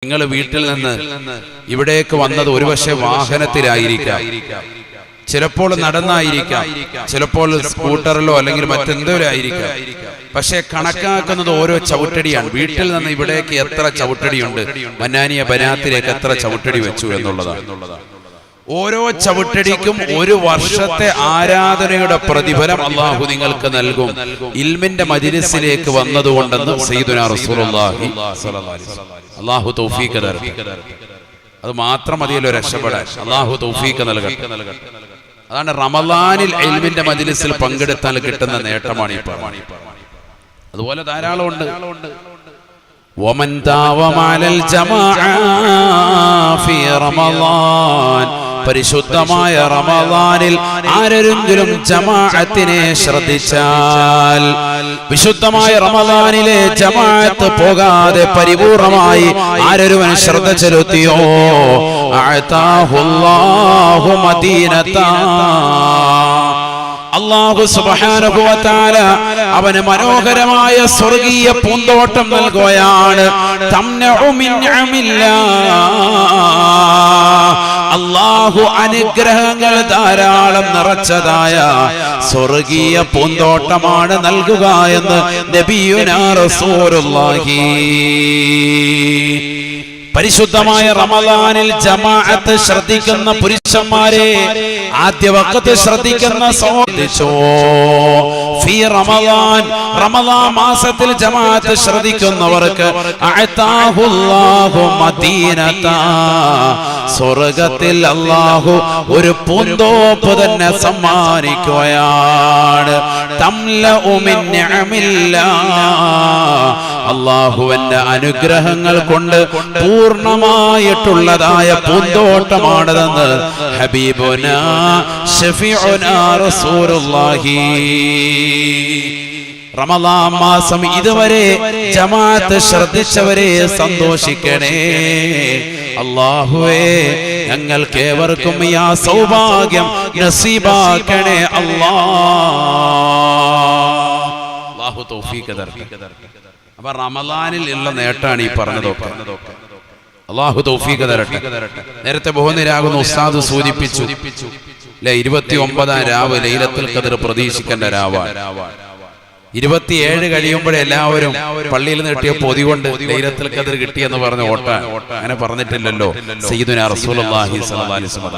നിങ്ങൾ വീട്ടിൽ നിന്ന് ഇവിടേക്ക് വന്നത് ഒരുപക്ഷെ വാഹനത്തിലായിരിക്കാം, ചിലപ്പോൾ നടന്നായിരിക്കാം, ചിലപ്പോൾ സ്കൂട്ടറിലോ അല്ലെങ്കിൽ മറ്റെന്തോലും ആയിരിക്കാം. പക്ഷെ കണക്കാക്കുന്നത് ഓരോ ചവിട്ടടിയാണ്. വീട്ടിൽ നിന്ന് ഇവിടേക്ക് എത്ര ചവിട്ടടിയുണ്ട്, മന്നാനിയ ബനാത്തിലേക്ക് എത്ര ചവിട്ടടി വെച്ചു എന്നുള്ളതാണ്. ഓരോ ചവിട്ടടിക്കും ഒരു വർഷത്തെ ആരാധനയുടെ പ്രതിഫലം അള്ളാഹു നിങ്ങൾക്ക് നൽകും, ഇൽമിന്റെ മജ്‌ലിസിലേക്ക് വന്നതുകൊണ്ടെന്ന് സയ്യിദുനാ റസൂലുള്ളാഹി സ്വല്ലല്ലാഹു അലൈഹി വസല്ലം. അള്ളാഹു തൗഫീഖ് തരട്ടെ. അത് മാത്രം മതിയല്ലോ രക്ഷപ്പെടാൻ. അള്ളാഹു തൗഫീഖ് നൽകട്ടെ. അതാണ് റമളാനിൽ ഇൽമിന്റെ മജ്‌ലിസിൽ പങ്കെടുത്താൽ കിട്ടുന്ന നേട്ടമാണ് ഈ പറയുന്നത്. അതുപോലെ ധാരാളം ഉണ്ട്. വമൻ ദാവമഅൽ ജമാഅ ഫീ റമളാൻ, പരിശുദ്ധമായ റമളാനിൽ ആരെങ്കിലും ജമാഅത്തിനെ ശ്രദ്ധിച്ചാൽ, വിശുദ്ധമായ റമളാനിലെ ജമാഅത്ത് പോകാതെ പരിപൂർണമായി ആരൊരുവൻ ശ്രദ്ധ ചെലുത്തിയോ, അഅതാഹുല്ലാഹു മദീനത, അല്ലാഹു സുബ്ഹാനഹു വ തആല അവന് മനോഹരമായ സ്വർഗീയ പൂന്തോട്ടം നൽകുകയാണ്. തംനഉ മിൻ അല്ലാഹു അനുഗ്രഹങ്ങൾ ധാരാളം നിറച്ചതായ സ്വർഗീയ പൂന്തോട്ടമാണ് നൽകുക എന്ന് നബിയുനാ റസൂലുള്ളാഹി. പരിശുദ്ധമായ റമളാനിൽ ജമാഅത്ത് ശ്രദ്ധിക്കുന്ന പുരുഷന്മാരെ, ആദ്യ വഖത്ത് ശ്രദ്ധിക്കുന്ന സഹോദരിച്ചോ, ഫീ റമളാൻ, റമളാൻ മാസത്തിൽ ജമാഅത്ത് ശ്രദ്ധിക്കുന്നവർക്ക് അഅതാഹുല്ലാഹു മദീനത, സ്വർഗ്ഗത്തിൽ അല്ലാഹു ഒരു പൂന്തോപ്പ് തന്നെ സമ്മാനിക്കുകയാണ്. തംലഉ മിൻ നിഅമില്ലാഹ്, അല്ലാഹുവിന്റെ അനുഗ്രഹങ്ങൾ കൊണ്ട് പൂർണ്ണമായിട്ടുള്ളതായ പൂന്തോട്ടമാണതെന്ന് ഹബീബുനാ ശഫീഉനാ റസൂലുള്ളാഹി. റമളാൻ മാസം ഇതുവരെ ജമാഅത്ത് ശ്രദ്ധിച്ചവരെ സന്തോഷിക്കണേ. അല്ലാഹുവേ, ഞങ്ങൾക്കേവർക്കും ഈ സൗഭാഗ്യം നസീബാക്കണേ അല്ലാഹു തൗഫീഖ് തരട്ടെ. അപ്പൊ റമളാനിൽ ഉള്ള നേട്ടാണ് ഈ പറഞ്ഞതൊക്കെ. അല്ലാഹു തൗഫീഖ് തരട്ടെ. നേരത്തെ ബഹുനിരാകുന്ന ഉസ്താദ് സൂചിപ്പിച്ചു, 29-ാം രാവ് ലൈലത്തുൽ ഖദ്ർ പ്രതീക്ഷിക്കേണ്ട രാവാണ്. 27 കഴിയുമ്പോഴേ എല്ലാവരും പള്ളിയിൽ നിന്ന് കിട്ടിയ പൊതി കൊണ്ട് ലൈലത്തുൽ ഖദ്ർ കിട്ടിയെന്ന് പറഞ്ഞ് ഓട്ടാൻ. അങ്ങനെ പറഞ്ഞിട്ടില്ലല്ലോ സയ്യിദുനാ റസൂലുള്ളാഹി സ്വല്ലല്ലാഹു അലൈഹി വസല്ലം.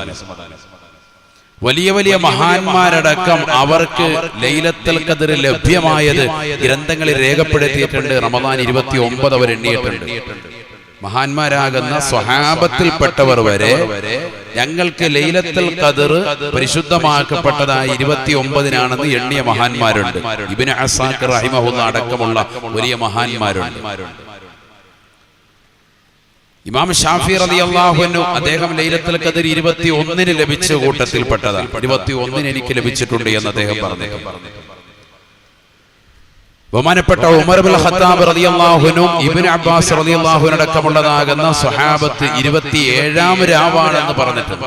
വലിയ വലിയ മഹാന്മാരടക്കം അവർക്ക് ലൈലത്തുൽ ഖദ്ർ ലഭ്യമായത് ഗ്രന്ഥങ്ങളിൽ രേഖപ്പെടുത്തിയിട്ടുണ്ട്. റമളാൻ 29 അവർ എണ്ണിയിട്ടുണ്ട്. മഹാന്മാരാകുന്ന സ്വഹാബത്തിൽപ്പെട്ടവർ വരെ ഞങ്ങൾക്ക് ലൈലത്തുൽ ഖദ്ർ പരിശുദ്ധമാക്കപ്പെട്ടതായ 29-നാണെന്ന് എണ്ണിയ മഹാന്മാരുണ്ട്. ഇബ്നു അസാക്കിർ റഹിമഹുല്ലാഹ് അടക്കമുള്ള വലിയ മഹാന്മാരുണ്ട്. ഇമാം ഷാഫി റളിയല്ലാഹു അൻഹു അദ്ദേഹം ലൈലത്തുൽ ഖദ്ർ 21-ന് ലഭിച്ച കൂട്ടത്തിൽപ്പെട്ടതാണ്. 21-ന് എനിക്ക് ലഭിച്ചിട്ടുണ്ട് എന്ന് അദ്ദേഹം പറഞ്ഞു. ബഹുമാനപ്പെട്ട ഉമർ ഇബ്നുൽ ഖത്താബ് റളിയല്ലാഹു അൻഹു, ഇബ്നു അബ്ബാസ് റളിയല്ലാഹു അൻഹു അടക്കമുള്ളതാകുന്ന സ്വഹാബത്ത് 27-ാം രാവാണെന്ന് പറഞ്ഞിട്ടുണ്ട്.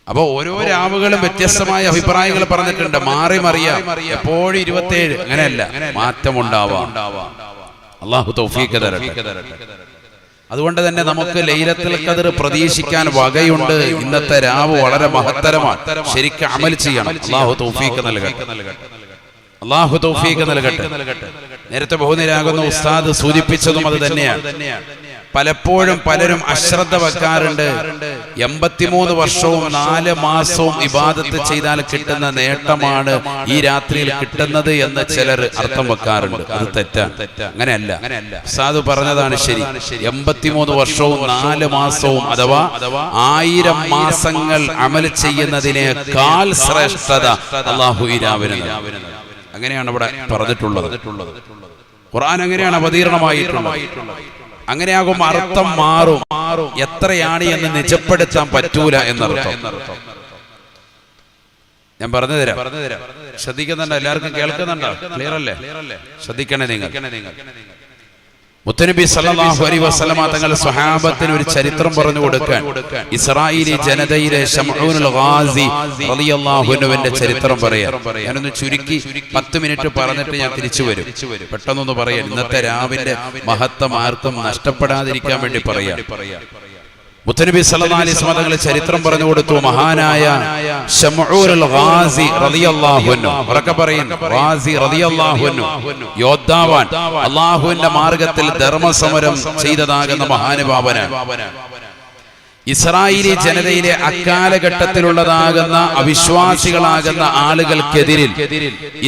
അപ്പൊ ഓരോ രാവുകളും വ്യത്യസ്തമായ അഭിപ്രായങ്ങൾ പറഞ്ഞിട്ടുണ്ട്. മാറി മറിയാം, എപ്പോഴും 27 അങ്ങനെയല്ല, മാറ്റമുണ്ടാവാം. അല്ലാഹു തൗഫീഖ് തരട്ടെ. അതുകൊണ്ട് തന്നെ നമുക്ക് ലൈലത്തുൽ ഖദ്ർ പ്രതീക്ഷിക്കാൻ വകയുണ്ട്. ഇന്നത്തെ രാവ് വളരെ മഹത്തരമാണ്. ശരിക്കും അമൽ ചെയ്യണം. അല്ലാഹു തൗഫീഖ് നൽകട്ടെ. അല്ലാഹു തൗഫീഖ് നൽകട്ടെ. നേരത്തെ ബഹുനിരാകുന്ന ഉസ്താദ് സൂചിപ്പിച്ചതും അത് തന്നെയാണ്. പലപ്പോഴും പലരും അശ്രദ്ധ വെക്കാറുണ്ട്. 83 വർഷവും 4 മാസവും ഇബാദത്ത് ചെയ്താൽ കിട്ടുന്ന നേട്ടമാണ് ഈ രാത്രിയിൽ കിട്ടുന്നത് എന്ന് ചിലർ അർത്ഥം വെക്കാറുണ്ട്. അത് തെറ്റാണ്. അങ്ങനെയല്ല. ഉസ്താദ് പറഞ്ഞതാണ് ശരി. 83 വർഷവും 4 മാസവും അഥവാ 1000 മാസങ്ങൾ അമൽ ചെയ്യുന്നതിനേക്കാൾ ശ്രേഷ്ഠത അല്ലാഹു ഈ രാവിനെ. അങ്ങനെയാണ് ഇവിടെ പറഞ്ഞിട്ടുള്ളത്. ഖുർആൻ അങ്ങനെയാണ് അവതീർണമായിട്ടുള്ളത്. അങ്ങനെയാകുമ്പോൾ അർത്ഥം മാറും. എത്രയാണ് എന്ന് നിജപ്പെടുത്താൻ പറ്റൂല എന്നർത്ഥം. ഞാൻ പറഞ്ഞു തരാം. ശ്രദ്ധിക്കുന്നുണ്ടോ? എല്ലാവർക്കും കേൾക്കുന്നുണ്ടോ? ക്ലിയർ അല്ലേ? ശ്രദ്ധിക്കണേ നിങ്ങൾ. മുത്തനബി സല്ലല്ലാഹു അലൈഹി വസല്ലമ തങ്ങൾ സ്വഹാബത്തിന് ഒരു ചരിത്രം പറഞ്ഞു കൊടുക്കാൻ ഇസ്രായേലി ജനതയിലെ ശംഊനുൽ ഗാസി റളിയല്ലാഹു അൻഹുവിന്റെ ചരിത്രം പറയാം. ഞാനൊന്ന് ചുരുക്കി 10 മിനിറ്റ് പറഞ്ഞിട്ട് ഞാൻ തിരിച്ചു വരും. പെട്ടെന്നൊന്ന് പറയാം. ഇന്നത്തെ രാവിലെ മഹത്വം ആർക്കും നഷ്ടപ്പെടാതിരിക്കാൻ വേണ്ടി പറയാം. മുത്തനബി സല്ലല്ലാഹു അലൈഹി വസല്ലം തങ്ങൾ ചരിത്രം പറഞ്ഞു കൊടുത്തു. മഹാനായ ശംഊനുൽ ഗാസി റളിയല്ലാഹു അൻഹു, ഉറക്കെ പറയും, ഗാസി റളിയല്ലാഹു അൻഹു, യോദ്ധാവാൻ, അല്ലാഹുവിന്റെ മാർഗത്തിൽ ധർമ്മസമരം ചെയ്തതാകുന്ന മഹാനുഭാവനാണ്. ഇസ്രായേലി ജനതയിലെ അക്കാലഘട്ടത്തിലുള്ളതാകുന്ന അവിശ്വാസികളാകുന്ന ആളുകൾക്കെതിരിൽ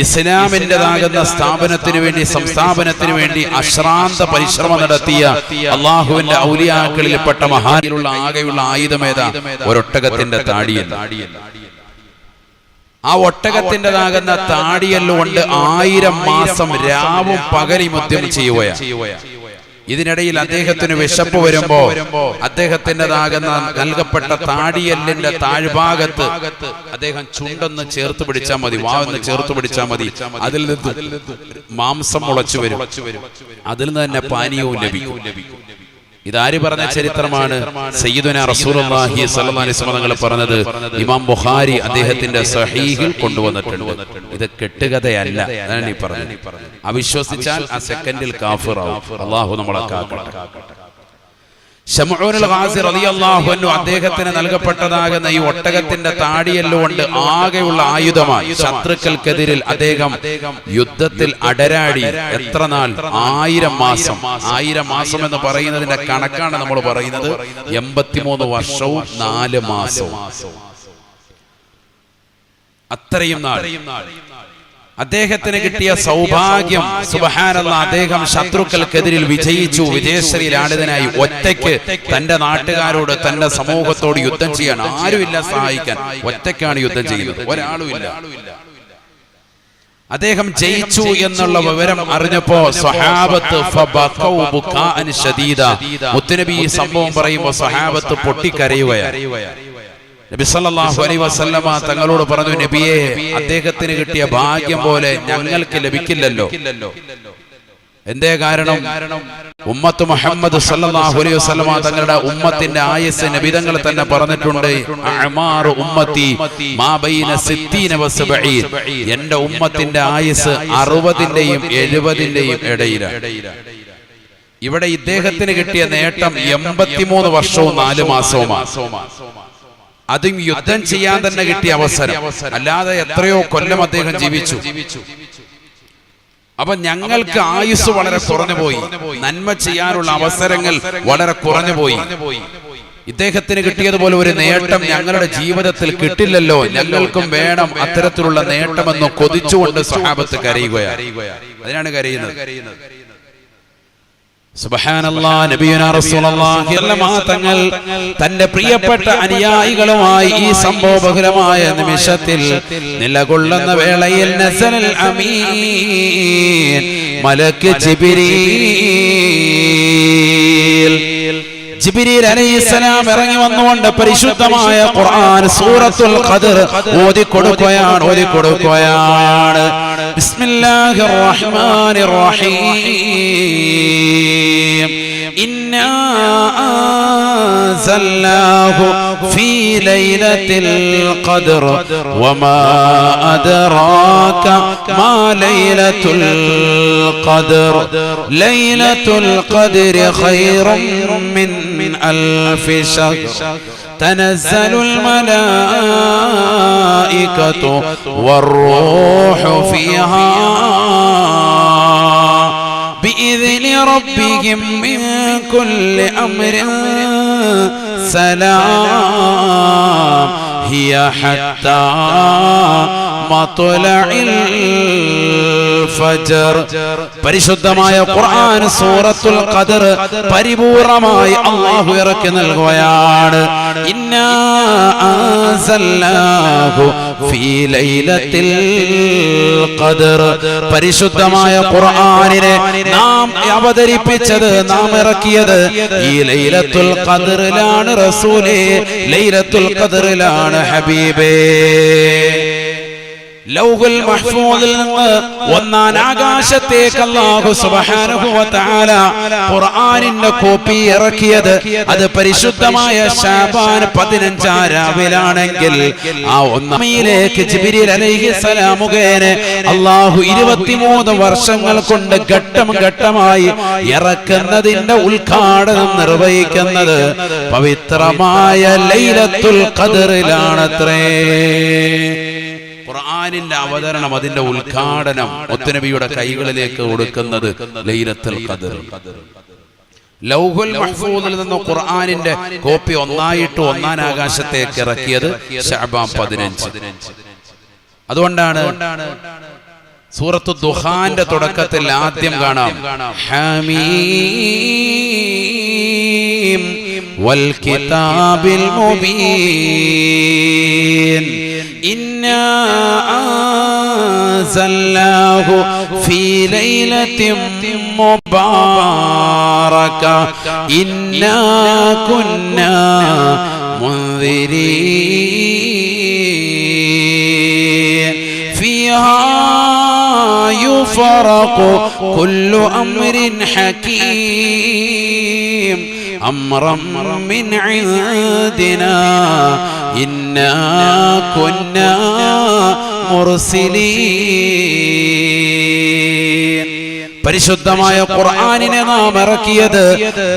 ഇസ്ലാമിൻ്റെതാകുന്ന സ്ഥാപനത്തിനു വേണ്ടി, സംസ്ഥാപനത്തിനു വേണ്ടി അശ്രാന്ത പരിശ്രമം നടത്തിയ അള്ളാഹുവിന്റെ ഔലിയാക്കളിൽപ്പെട്ട മഹാനിലുള്ള ആകെയുള്ള ആയുധമേതാ? ഒരൊട്ടകത്തിന്റെ താടിയല്ല. ആ ഒട്ടകത്തിൻ്റെതാകുന്ന താടിയല്ലുകൊണ്ട് 1000 മാസം രാവും പകലും യുദ്ധം ചെയ്യുകയാണ്. ഇതിനിടയിൽ അദ്ദേഹത്തിന് വിശപ്പ് വരുമ്പോ അദ്ദേഹത്തിൻ്റെതാകുന്ന നൽകപ്പെട്ട താടിയല്ലിന്റെ താഴ്ഭാഗത്ത് അദ്ദേഹം ചുണ്ടൊന്ന് ചേർത്ത് പിടിച്ചാൽ മതി, വാവെന്ന് ചേർത്ത് പിടിച്ചാൽ മതി, അതിൽ നിന്ന് മാംസം മുളച്ചു വരും, അതിൽ നിന്ന് തന്നെ പാനീയവും ലഭിക്കും. ഇതാര് പറഞ്ഞ ചരിത്രമാണ്? സയ്യിദുനാ റസൂലുള്ളാഹി സ്വല്ലല്ലാഹു അലൈഹി വസല്ലം തങ്ങൾ പറഞ്ഞത് ഇമാം ബുഖാരി അദ്ദേഹത്തിന്റെ സ്വഹീഹിൽ കൊണ്ടുവന്നിട്ടുണ്ട്. ഇത് കെട്ടുകഥയല്ല. അതാണ് ഈ പറഞ്ഞത്. അവിശ്വസിച്ചാൽ ആ സെക്കൻഡിൽ കാഫിറാവും. അല്ലാഹു നമ്മളെ കാക്കട്ടെ. ശംഊനുൽ ഗാസി റളിയല്ലാഹു അൻഹു അദ്ദേഹത്തിന് നൽകപ്പെട്ടതാകുന്ന ഈ ഒട്ടകത്തിന്റെ താടിയല്ലുകൊണ്ട് ആകെയുള്ള ആയുധമായി ശത്രുക്കൾക്കെതിരിൽ അദ്ദേഹം യുദ്ധത്തിൽ അടരാടി. എത്ര നാൾ? 1000 മാസം. 1000 മാസം എന്ന് പറയുന്നതിന്റെ കണക്കാണ് നമ്മൾ പറയുന്നത്. 83 വർഷവും 4 മാസവും. അത്രയും നാൾ അദ്ദേഹത്തിന് കിട്ടിയ സൗഭാഗ്യം, സുബ്ഹാനല്ലാഹ്, അദ്ദേഹം ശത്രുക്കൾക്കെതിരിൽ വിജയിച്ചു. വിജയശ്രീലാളിതനായി ഒറ്റയ്ക്ക് തന്റെ നാട്ടുകാരോട്, തന്റെ സമൂഹത്തോട് യുദ്ധം ചെയ്യാൻ ആരുമില്ല സഹായിക്കാൻ. ഒറ്റയ്ക്കാണ് യുദ്ധം ചെയ്യുന്നത്, ഒരാളുമില്ല. അദ്ദേഹം ജയിച്ചു എന്നുള്ള വിവരം അറിഞ്ഞപ്പോ സ്വഹാബത്ത് ഫബഖൗ ബുകാഅൻ ശദീദ, മുത്തുനബി ഈ സംഭവം പറയുമ്പോൾ സ്വഹാബത്ത് പൊട്ടിക്കരയുകയാണ്. നബി സല്ലല്ലാഹു അലൈഹി വസല്ലമ തങ്ങളോട് പറഞ്ഞു, നബിയെ, അദ്ദേഹത്തിന് കിട്ടിയ ഭാഗ്യം പോലെ ഞങ്ങൾക്ക് ലഭിക്കില്ലല്ലോ. എന്തേ കാരണം? ഉമ്മത്ത് മുഹമ്മദ് സല്ലല്ലാഹു അലൈഹി വസല്ലമ തങ്ങളുടെ ഉമ്മത്തിന്റെ ആയുസ് നബി തങ്ങൾ തന്നെ പറഞ്ഞിട്ടുണ്ട്. അഅ്മാറു ഉമ്മത്തി മാ ബൈന 60 വ 70. എന്റെ ഉമ്മത്തിന്റെ ആയുസ് 60ന്റെയും 70ന്റെയും ഇടയിലാണ്. ഇവിടെ ഇദ്ദേഹത്തിന് കിട്ടിയ നേട്ടം 83 വർഷവും 4 മാസവുമാണ്. അതും യുദ്ധം ചെയ്യാൻ തന്നെ കിട്ടിയ അവസരം, അല്ലാതെ എത്രയോ കൊല്ലം അദ്ദേഹം ജീവിച്ചു. അപ്പൊ ഞങ്ങൾക്ക് ആയുസ് വളരെ കുറഞ്ഞുപോയി, നന്മ ചെയ്യാനുള്ള അവസരങ്ങൾ വളരെ കുറഞ്ഞുപോയി. ഇദ്ദേഹത്തിന് കിട്ടിയതുപോലെ ഒരു നേട്ടം ഞങ്ങളുടെ ജീവിതത്തിൽ കിട്ടില്ലല്ലോ, ഞങ്ങൾക്കും വേണം അത്തരത്തിലുള്ള നേട്ടമെന്ന് കൊതിച്ചുകൊണ്ട് സ്വഹാബത്ത് കരയുകയാണ്. അതിനാണ് കരയുന്നത്. സുബ്ഹാനല്ലാഹ്, നബിയുനാ റസൂലുള്ളാഹി തങ്ങൾ തന്റെ പ്രിയപ്പെട്ട അനുയായികളുമായി ഈ സംഭവബഹുലമായ നിമിഷത്തിൽ നിലകൊള്ളുന്ന വേളയിൽ നസലൽ അമീൻ മലക്ക് ജിബ്രീൽ അലൈഹിസ്സലാം ഇറങ്ങി വന്നുകൊണ്ട് പരിശുദ്ധമായ ഖുർആൻ സൂറത്തുൽ ഖദർ ഓതിക്കൊടുക്കുകയാണ്. ബിസ്മില്ലാഹിർ റഹ്മാനിർ റഹീം. ഇന്നാ അൻസൽനാഹു ഫീ ലൈലത്തിൽ ഖദർ വമാ അദ്റാക മാ ലൈലത്തുൽ ഖദർ. ലൈലത്തുൽ ഖദരി ഖൈറും മിൻ ألف شهر تنزل الملائكة والروح فيها بإذن ربهم من كل أمر سلام هي حتى مطلع الفجر. പരിശുദ്ധമായ ഖുർആൻ സൂറത്തുൽ ഖദർ പരിപൂർണമായി അല്ലാഹു ഇറക്കി നൽകുകയാണ്. ഇന്നാ അൻസൽനാഹു ഫീ ലൈലത്തിൽ ഖദർ. പരിശുദ്ധമായ ഖുർആനിനെ നാം അവതരിപ്പിച്ചത്, നാം ഇറക്കിയത് ഈ ലൈലത്തുൽ ഖദറിലാണ് റസൂലേ, ലൈലത്തുൽ ഖദറിലാണ് ഹബീബേ. ലൗഹുൽ മഹ്ഫൂദിൽ നിന്ന് ഒന്നാം ആകാശത്തേക്ക് അല്ലാഹു സുബ്ഹാനഹു വ തആല ഖുർആനിന്റെ കോപ്പി ഇറക്കിയത് അത് പരിശുദ്ധമായ ശഅബാൻ 15 രാവിലാണെങ്കിൽ ആ ഒന്നാമിലേക്ക് ജിബ്രീൽ അലൈഹിസ്സലാം മുഖേന അല്ലാഹു 23 വർഷങ്ങൾ കൊണ്ട് ഘട്ടം ഘട്ടമായി ഇറക്കുന്നതിന്റെ ഉദ്ഘാടനം നിർവഹിക്കുന്നത് പവിത്രമായ ലൈലത്തുൽ ഖദ്റിലാണത്രേ. ഖുർആനിന്റെ അവതരണം, അതിന്റെ ഉദ്ഘാടനം മുത്തുനബിയുടെ കൈകളിലേക്ക് കൊടുക്കുന്നത് ലൈലത്തുൽ ഖദ്ർ. ലൗഹുൽ മഹ്ഫൂദിൽ നിന്ന് ഖുർആനിന്റെ കോപ്പി ഒന്നായിട്ട് ഒന്നാം ആകാശത്തേക്ക് ഇറക്കിയത് ശഅബാൻ 15. അതുകൊണ്ടാണ് സൂറത്തു ദുഖാന്റെ തുടക്കത്തിൽ ആദ്യം കാണാം ഹമീം വൽ കിതാബിൽ മുബീൻ ഇന്നാ അൻസൽനാഹു ഫീ ലൈലത്തിൻ മുബാറക ഇന്നാ കുന്നാ മുൻദിരീൻ ഫീഹാ يفرق كل أمر حكيم أمرا من عندنا إنا كنا مرسلين. പരിശുദ്ധമായ ഖുർആനിനെ നാം ഇറക്കിയത്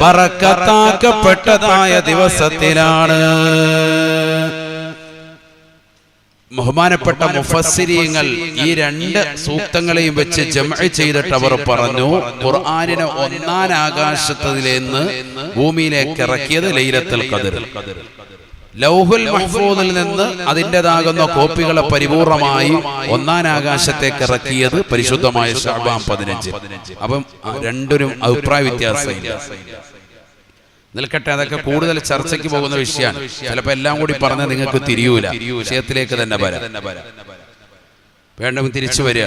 ബറക്കത്താക്കപ്പെട്ടതായ ദിവസത്തിലാണ്. ബഹുമാനപ്പെട്ട മുഫസ്സിരീങ്ങൾ ഈ രണ്ട് സൂക്തങ്ങളെയും വെച്ച് ജംഅ് ചെയ്തിട്ട് അവർ പറഞ്ഞു, ഖുർആനിനെ ഒന്നാം ആകാശത്തിൽ നിന്ന് ഭൂമിയിലേക്ക് ഇറക്കിയത് ലൈലത്തുൽ ഖദ്ർ. ലൗഹുൽ മഹ്ഫൂദിൽ നിന്ന് അതിൻ്റെതാകുന്ന കോപ്പികളെ പരിപൂർണമായി ഒന്നാം ആകാശത്തേക്ക് ഇറക്കിയത് പരിശുദ്ധമായ ശഅബാൻ 15. അപ്പം രണ്ടിനും അഭിപ്രായ വ്യത്യാസമില്ല. നിൽക്കട്ടെ, അതൊക്കെ കൂടുതൽ ചർച്ചയ്ക്ക് പോകുന്ന വിഷയമാണ്. ചിലപ്പോൾ എല്ലാം കൂടി പറഞ്ഞാൽ നിങ്ങൾക്ക് തിരിയൂല. വിഷയത്തിലേക്ക് തന്നെ വരാം. വേണ്ടെങ്കിൽ തിരിച്ചു വരിക.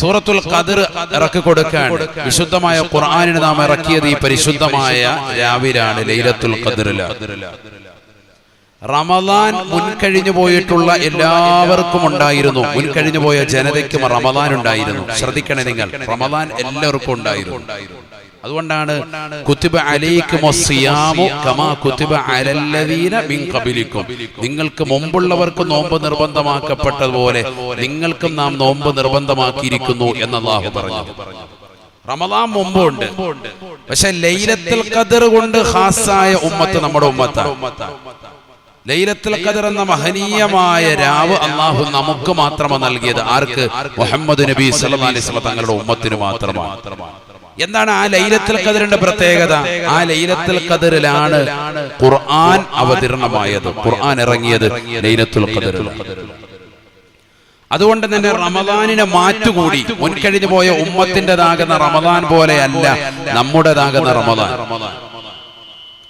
സൂറത്തുൽ ഖദ്ർ ഇറക്കി കൊടുക്കാൻ വിശുദ്ധമായ ഖുർആനിനെ നാം ഇറക്കിയത് ഈ പരിശുദ്ധമായ രാവിലാണ്, ലൈലത്തുൽ ഖദ്റിലാണ്. റമദാൻ മുൻകഴിഞ്ഞു പോയിട്ടുള്ള എല്ലാവർക്കും ഉണ്ടായിരുന്നു. മുൻകഴിഞ്ഞു പോയ ജനതയ്ക്കും റമദാൻ ഉണ്ടായിരുന്നു. ശ്രദ്ധിക്കണേ നിങ്ങൾ, റമദാൻ എല്ലാവർക്കും ഉണ്ടായിരുന്നു. അതുകൊണ്ടാണ് കുതിബ അലൈക്കുമുസ് സിയാമു കമാ കുതിബ അലല്ലദീന മിൻ ഖബലിക്കും, നിങ്ങൾക്ക് മുമ്പുള്ളവർക്ക് നോമ്പ് നിർബന്ധമാക്കപ്പെട്ടതുപോലെ നിങ്ങൾക്കും നാം നോമ്പ് നിർബന്ധമാക്കിയിരിക്കുന്നു എന്ന് അല്ലാഹു പറഞ്ഞു. റമദാൻ മുമ്പുണ്ട്, പക്ഷെ ലൈലത്തുൽ ഖദ്ർ കൊണ്ട് ഖാസായ ഉമ്മത്ത് നമ്മുടെ ഉമ്മത്താണ്. ലൈലത്തുൽ ഖദ്ർ എന്ന മഹനീയമായ രാവ് അല്ലാഹു നമുക്ക് മാത്രമാണ് നൽകിയത്. ആർക്ക്? മുഹമ്മദ് നബി സല്ലല്ലാഹു അലൈഹി വസല്ലം തങ്ങളുടെ ഉമ്മത്തിന് മാത്രമാണ്. എന്താണ് ആ ലൈലത്തുൽ ഖദ്റിന്റെ പ്രത്യേകത? ആ ലൈലത്തുൽ ഖദ്റിലാണ് ഖുർആൻ അവതരണമായത്. ഖുർആൻ ഇറങ്ങിയത് ലൈലത്തുൽ ഖദ്റിലാണ്. അതുകൊണ്ട് തന്നെ റമദാനിനെ മാറ്റുകൂടി. മുൻകഴിഞ്ഞു പോയ ഉമ്മത്തിൻ്റെതാകുന്ന റമദാൻ പോലെയല്ല നമ്മുടേതാകുന്ന റമദാൻ.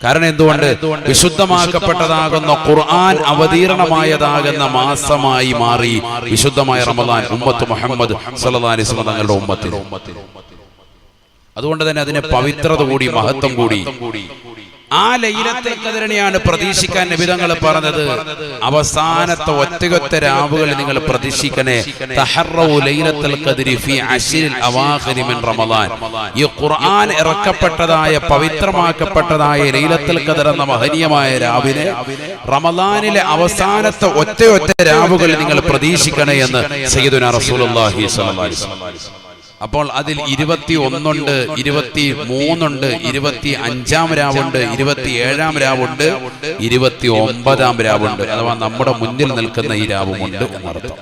കാരണം എന്തുകൊണ്ട്? വിശുദ്ധമാക്കപ്പെട്ടതാകുന്ന ഖുർആൻ അവതീർണമായതാകുന്ന മാസമായി മാറി വിശുദ്ധമായ റമദാൻ ഉമ്മത്ത് മുഹമ്മദ് സല്ലല്ലാഹു അലൈഹി വസല്ലം തങ്ങളുടെ ഉമ്മത്തിൽ. അതുകൊണ്ട് തന്നെ അതിന് പവിത്രത കൂടി, മഹത്വം കൂടി. ആ ലൈലത്തുൽ ഖദ്റിനെയാണ് പ്രതീക്ഷിക്കാൻ നബി തങ്ങൾ പറഞ്ഞത്. അവസാനത്തെ ഒറ്റയൊറ്റ രാവുകൾ നിങ്ങൾ പ്രതീക്ഷിക്കണേ. തഹറൗ ലൈലത്തുൽ ഖദ്രി ഫീ അശ്രിൽ അവാഖിരി മിൻ റമദാൻ. ഈ ഖുർആൻ ഇറക്കപ്പെട്ടതായ പവിത്രമാക്കപ്പെട്ടതായ ലൈലത്തുൽ ഖദ്ർ എന്ന മഹനീയമായ രാവിനെ റമദാനിലെ അവസാനത്തെ ഒറ്റയൊറ്റ രാവുകൾ നിങ്ങൾ പ്രതീക്ഷിക്കണേ എന്ന് സയ്യിദുനാ റസൂലുള്ളാഹി സ്വല്ലല്ലാഹു അലൈഹി വസല്ലം. അപ്പോൾ അതിൽ 21ഉണ്ട്, 23ഉണ്ട്, 25-ാം രാവുണ്ട്, 27-ാം രാവുണ്ട്, 29-ാം രാവുണ്ട്. അഥവാ നമ്മുടെ മുന്നിൽ നിൽക്കുന്ന ഈ രാവുമുണ്ട് എന്നർത്ഥം.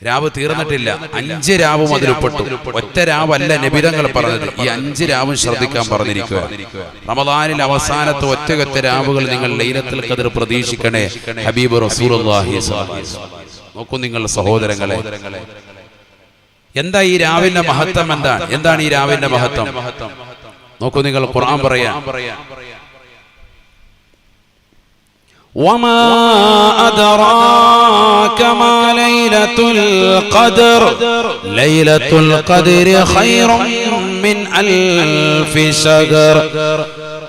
രാവ് തീർന്നിട്ടില്ല, 5 രാവും അതിൽപ്പെട്ടു. ഒറ്റ രാവല്ല നബിതങ്ങൾ പറഞ്ഞത്, ഈ 5 രാവും ശ്രദ്ധിക്കാൻ പറഞ്ഞിരിക്കുക. റമദാനിൽ അവസാനത്തെ ഒറ്റയൊറ്റ രാവുകൾ നിങ്ങൾ ലൈലത്തുൽ ഖദ്ർ പ്രതീക്ഷിക്കണേ ഹബീബ് റസൂലുള്ളാഹി സ്വല്ലല്ലാഹു അലൈഹി വസല്ലം. നോക്കൂ നിങ്ങൾ സഹോദരങ്ങളെ, എന്താ ഈ രാവിന്റെ മഹത്വം? എന്താണ് ഈ രാവിന്റെ മഹത്വം? നോക്കൂ നിങ്ങൾ, ഖുർആൻ പറയാം, വമാ അദ്റാക മാ ലൈലത്തുൽ ഖദ്ർ ലൈലത്തുൽ ഖദ്രി ഖൈറുൻ മിൻ അൽഫി ശഹർ.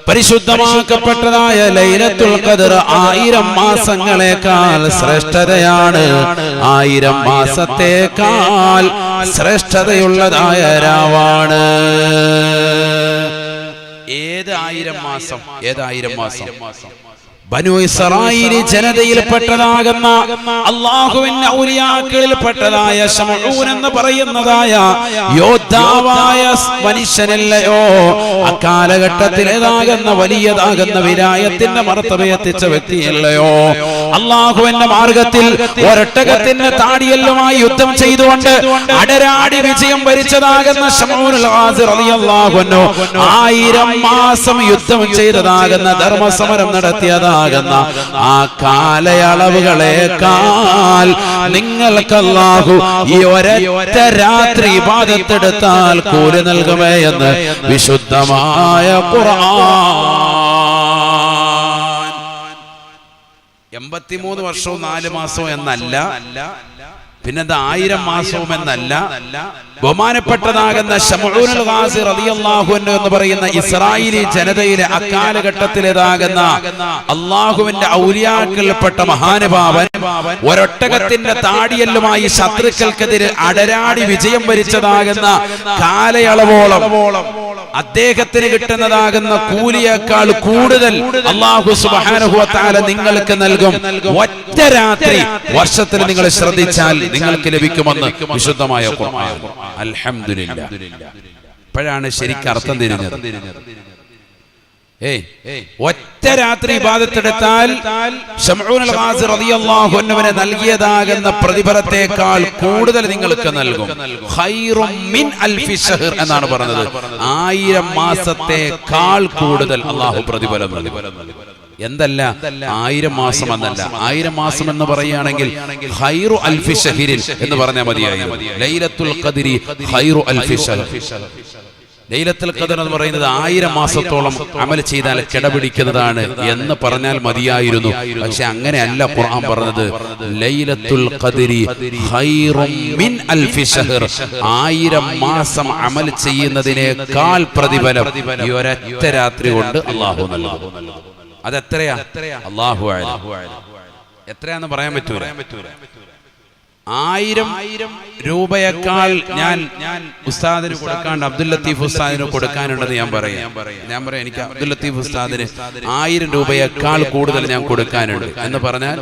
പരിശുദ്ധമാക്കപ്പെട്ടതായ ലൈലത്തുൽ ഖദ്ർ 1000 മാസങ്ങളെക്കാൾ ശ്രേഷ്ഠതയാണ്. 1000 മാസത്തേക്കാൾ ശ്രേഷ്ഠതയുള്ളതായ രാവാണ്. ഏത് 1000 മാസം? ഏത് 1000 മാസം? ബനു ഇസ്രായേൽ ജനതയിൽപ്പെട്ടതാകുന്ന അല്ലാഹുവിന്റെ ഔലിയാക്കളിൽപ്പെട്ടതായ ശമഊൻ എന്ന് പറയുന്നതായ യോദ്ധാവായ മനുഷ്യനല്ലയോ അക്കാലഘട്ടത്തിലേതാകുന്ന വലിയതാകുന്ന വിലായത്തിന്റെ മർത്തബയെത്തിച്ച വ്യക്തിയല്ലയോ? അല്ലാഹുവിന്റെ മാർഗത്തിൽ ഒരൊട്ടകത്തിന്റെ താടിയെല്ലുമായി യുദ്ധം ചെയ്തുകൊണ്ട് അടരാടി വിജയം വരിച്ചതാകുന്ന ശമഊനുൽ ഗാസി റളിയല്ലാഹു അൻഹു 1000 മാസം യുദ്ധം ചെയ്തതാകുന്ന ധർമ്മസമരം നടത്തിയതാ ആ കാലയളവുകളേക്കാൾ നിങ്ങൾക്ക് അല്ലാഹു ഈ ഒരൊറ്റ രാത്രി ഇബാദത്തെടുത്താൽ കൂലി നൽകുമേ എന്ന് വിശുദ്ധമായ ഖുർആൻ. 83 വർഷവും 4 മാസവും എന്നല്ല, പിന്നെന്താ 1000 മാസവും എന്നല്ല. ബഹുമാനപ്പെട്ടതാകുന്ന ശമഊനുൽ ഗാസി റളിയല്ലാഹു അൻഹു എന്ന് പറയുന്ന ഇസ്രായേലി ജനതയിലെ അക്കാലഘട്ടത്തിലേതാകുന്ന അല്ലാഹുവിന്റെ ഔലിയാക്കളിൽപ്പെട്ട മഹാനുഭാവൻ ഒരൊട്ടകത്തിന്റെ താടിയെല്ലുമായി ശത്രുക്കൾക്കെതിരെ അടരാടി വിജയം വരിച്ചതാകുന്ന കാലയളവോളം അദ്ദേഹത്തിന് കിട്ടുന്നതാകുന്ന കൂലിയേക്കാൾ കൂടുതൽ അല്ലാഹു സുബ്ഹാനഹു വ തആല നിങ്ങൾക്ക് നൽകും. ഒറ്റ രാത്രി വർഷത്തിൽ നിങ്ങൾ ശ്രദ്ധിച്ചാൽ നിങ്ങൾക്ക് ലഭിക്കുമെന്ന് വിശുദ്ധമായ ഖുർആൻ. അൽഹംദുലില്ലാഹ്. ഇപ്പോഴാണ് ശരിക്കും അർത്ഥം തിരിഞ്ഞത്. ഒറ്റ രാത്രി ഇബാദത്തെടുത്താൽ ശമഊനുൽ ഗാസി റളിയല്ലാഹു അൻഹുവിനെ നൽകിയതാകുന്ന പ്രതിഫലത്തേക്കാൾ കൂടുതൽ നിങ്ങൾക്ക് നൽകും. ഖൈറും മിൻ അൽഫി ശഹർ എന്നാണ് പറഞ്ഞത്. 1000 മാസത്തേക്കാൾ കൂടുതൽ അല്ലാഹു പ്രതിഫലം നൽകും. എന്തല്ല 1000 മാസം എന്നല്ല, 1000 മാസം എന്ന് പറയുകയാണെങ്കിൽ ഖൈറു അൽഫി ശഹരിൻ എന്ന് പറഞ്ഞാൽ മതിയായിരുന്നു. ലൈലത്തുൽ ഖദ്രി ഖൈറു അൽഫി ശഹർ. ലൈലത്തുൽ ഖദ്ർ എന്ന് പറയുന്നത് 1000 മാസത്തോളം അമൽ ചെയ്താൽ കിടപിടിക്കുന്നതാണ് എന്ന് പറഞ്ഞാൽ മതിയായിരുന്നു. പക്ഷെ അങ്ങനെയല്ല ഖുർആൻ പറഞ്ഞത്. ലൈലത്തുൽ ഖദ്രി ഖൈറും മിൻ അൽഫി ശഹർ. 1000 മാസം അമൽ ചെയ്യുന്നതിനേക്കാൾ പ്രതിഫലം ഈ ഒരൊറ്റ രാത്രി കൊണ്ട് അല്ലാഹു നൽകും. അതെത്രയാ? അല്ലാഹു അഅലം. എത്രയാന്ന് പറയാൻ പറ്റൂല. 1000 രൂപയേക്കാൾ ഞാൻ ഉസ്താദിന് കൊടുക്കാണ്ട് അബ്ദുൽ ലത്തീഫ് ഉസ്താദിന് കൊടുക്കാനുണ്ടെന്ന് ഞാൻ പറയാം. എനിക്ക് അബ്ദുൽ ലത്തീഫ് ഉസ്താദിന് 1000 രൂപയേക്കാൾ കൂടുതൽ ഞാൻ കൊടുക്കാനുണ്ട് എന്ന് പറഞ്ഞാൽ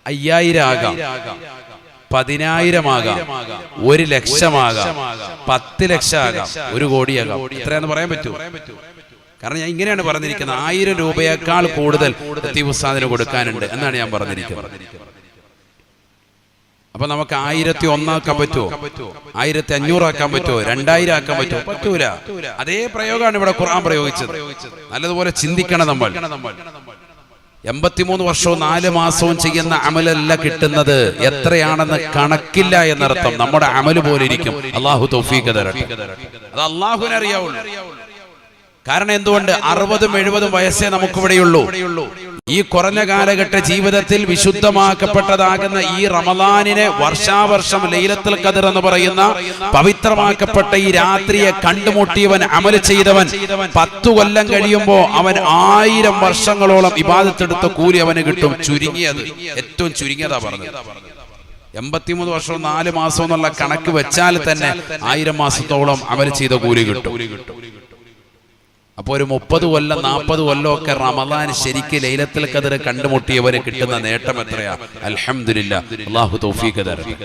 5000 ആകാം, 10000 ആകാം, 1 ലക്ഷമാകാം, 10 ലക്ഷം ആകാം, 1 കോടിയാകാം. എത്രയാന്ന് പറയാൻ പറ്റൂ? കാരണം ഞാൻ ഇങ്ങനെയാണ് പറഞ്ഞിരിക്കുന്നത്. 1000 രൂപയേക്കാൾ കൂടുതൽ ലത്തീഫ് ഉസ്താദിന് കൊടുക്കാനുണ്ട് എന്നാണ് ഞാൻ പറഞ്ഞിരിക്കുന്നത്. അപ്പൊ നമുക്ക് 1001 ആക്കാൻ പറ്റുമോ? 1500 ആക്കാൻ പറ്റുമോ? 2000 ആക്കാൻ പറ്റുമോ? പറ്റൂല. അതേ പ്രയോഗമാണ് ഇവിടെ ഖുർആൻ പ്രയോഗിച്ചത്. നല്ലതുപോലെ ചിന്തിക്കണം നമ്മൾ. 83 വർഷവും 4 മാസവും ചെയ്യുന്ന അമലല്ല കിട്ടുന്നത്. എത്രയാണെന്ന് കണക്കില്ല എന്നർത്ഥം. നമ്മുടെ അമല് പോലെ ഇരിക്കും. അല്ലാഹു തൗഫീഖ് തരട്ടെ. അത് അല്ലാഹുവിനെ അറിയാവുള്ളൂ. കാരണം എന്തുകൊണ്ട് 60-70 വയസ്സേ നമുക്കിവിടെയുള്ളൂ. ഈ കുറഞ്ഞ കാലഘട്ട ജീവിതത്തിൽ വിശുദ്ധമാക്കപ്പെട്ടതാകുന്ന ഈ റമദാനിനെ വർഷാവർഷം ലൈലത്തുൽ ഖദ്ർ എന്ന് പറയുന്ന പവിത്രമാക്കപ്പെട്ട ഈ രാത്രിയെ കണ്ടുമുട്ടിയവൻ, അമൽ ചെയ്തവൻ 10 കൊല്ലം കഴിയുമ്പോൾ അവൻ 1000 വർഷങ്ങളോളം ഇബാദത്തെടുത്ത കൂലി അവന് കിട്ടും. ചുരുങ്ങിയത്, ഏറ്റവും ചുരുങ്ങിയതാ പറഞ്ഞത്. 83 വർഷവും 4 മാസവും എന്നുള്ള കണക്ക് വെച്ചാൽ തന്നെ 1000 മാസത്തോളം അമൽ ചെയ്ത കൂലി കിട്ടും. അപ്പോൾ ഒരു 30 കൊല്ലം 40 കൊല്ലം ഒക്കെ റമദാൻ ശരിക്ക് ലൈലത്തുൽ ഖദ്ർ കണ്ടുമുട്ടിയവരെ കിട്ടുന്ന നേട്ടം എത്രയാ? അൽഹംദുലില്ലാ. അല്ലാഹു തൗഫീഖ് തരട്ടെ.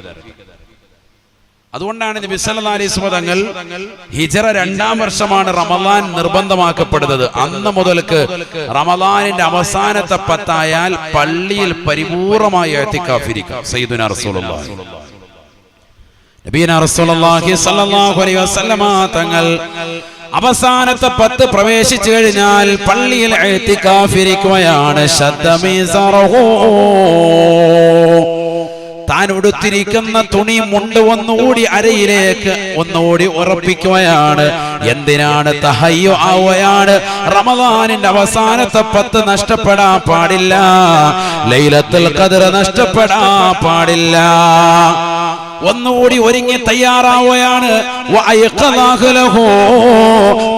അതുകൊണ്ടാണ് നബി സല്ലല്ലാഹു അലൈഹി വസല്ലം തങ്ങൾ ഹിജ്റ 2-ാം വർഷമാണ് റമദാൻ നിർബന്ധമാക്കപ്പെടുന്നത്. അന്ന് മുതൽക്ക് റമദാനിന്റെ അവസാനത്തെ 10 ആയാൽ പള്ളിയിൽ പരിപൂർണമായി ഇഅ്തികാഫിരിക്കും. സയ്യിദുനാ റസൂലുള്ളാഹി നബിയുനാ റസൂലുള്ളാഹി സ്വല്ലല്ലാഹു അലൈഹി വസല്ലം തങ്ങൾ അവസാനത്തെ 10 പ്രവേശിച്ചു കഴിഞ്ഞാൽ പള്ളിയിൽ ഇഅ്തികാഫിരിക്കുകയാണ്. താൻ ഉടുത്തിരിക്കുന്ന തുണി മുണ്ട് ഒന്നുകൂടി അരയിലേക്ക് ഒന്നുകൂടി ഉറപ്പിക്കുകയാണ്. എന്തിനാണ്? തഹയ്യു ആവുകയാണ്. റമദാനിന്റെ അവസാനത്തെ 10 നഷ്ടപ്പെടാൻ പാടില്ല. ലൈലത്തുൽ ഖദ്ർ നഷ്ടപ്പെടാൻ പാടില്ല. ഒന്നുകൂടി ഒരുങ്ങി തയ്യാറാവുകയാണ്.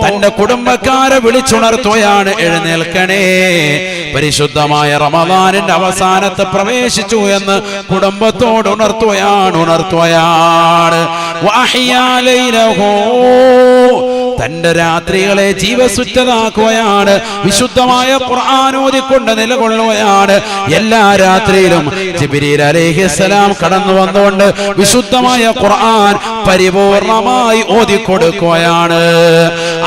തന്റെ കുടുംബക്കാരെ വിളിച്ചുണർത്തുകയാണ്, എഴുന്നേൽക്കണേ, പരിശുദ്ധമായ റമദാനിന്റെ അവസാനത്ത് പ്രവേശിച്ചു എന്ന് കുടുംബത്തോട് ഉണർത്തുകയാണ്. തന്റെ രാത്രികളെ ജീവസുറ്റതാക്കുകയാണ്. വിശുദ്ധമായ ഖുർആൻ ഓതിക്കൊണ്ട് നിലകൊള്ളുകയാണ്. എല്ലാ രാത്രിയിലും ജിബ്രീൽ അലൈഹിസ്സലാം കടന്നു വന്നുകൊണ്ട് വിശുദ്ധമായ ഖുർആൻ പരിപൂർണമായി ഓതിക്കൊടുക്കുകയാണ്.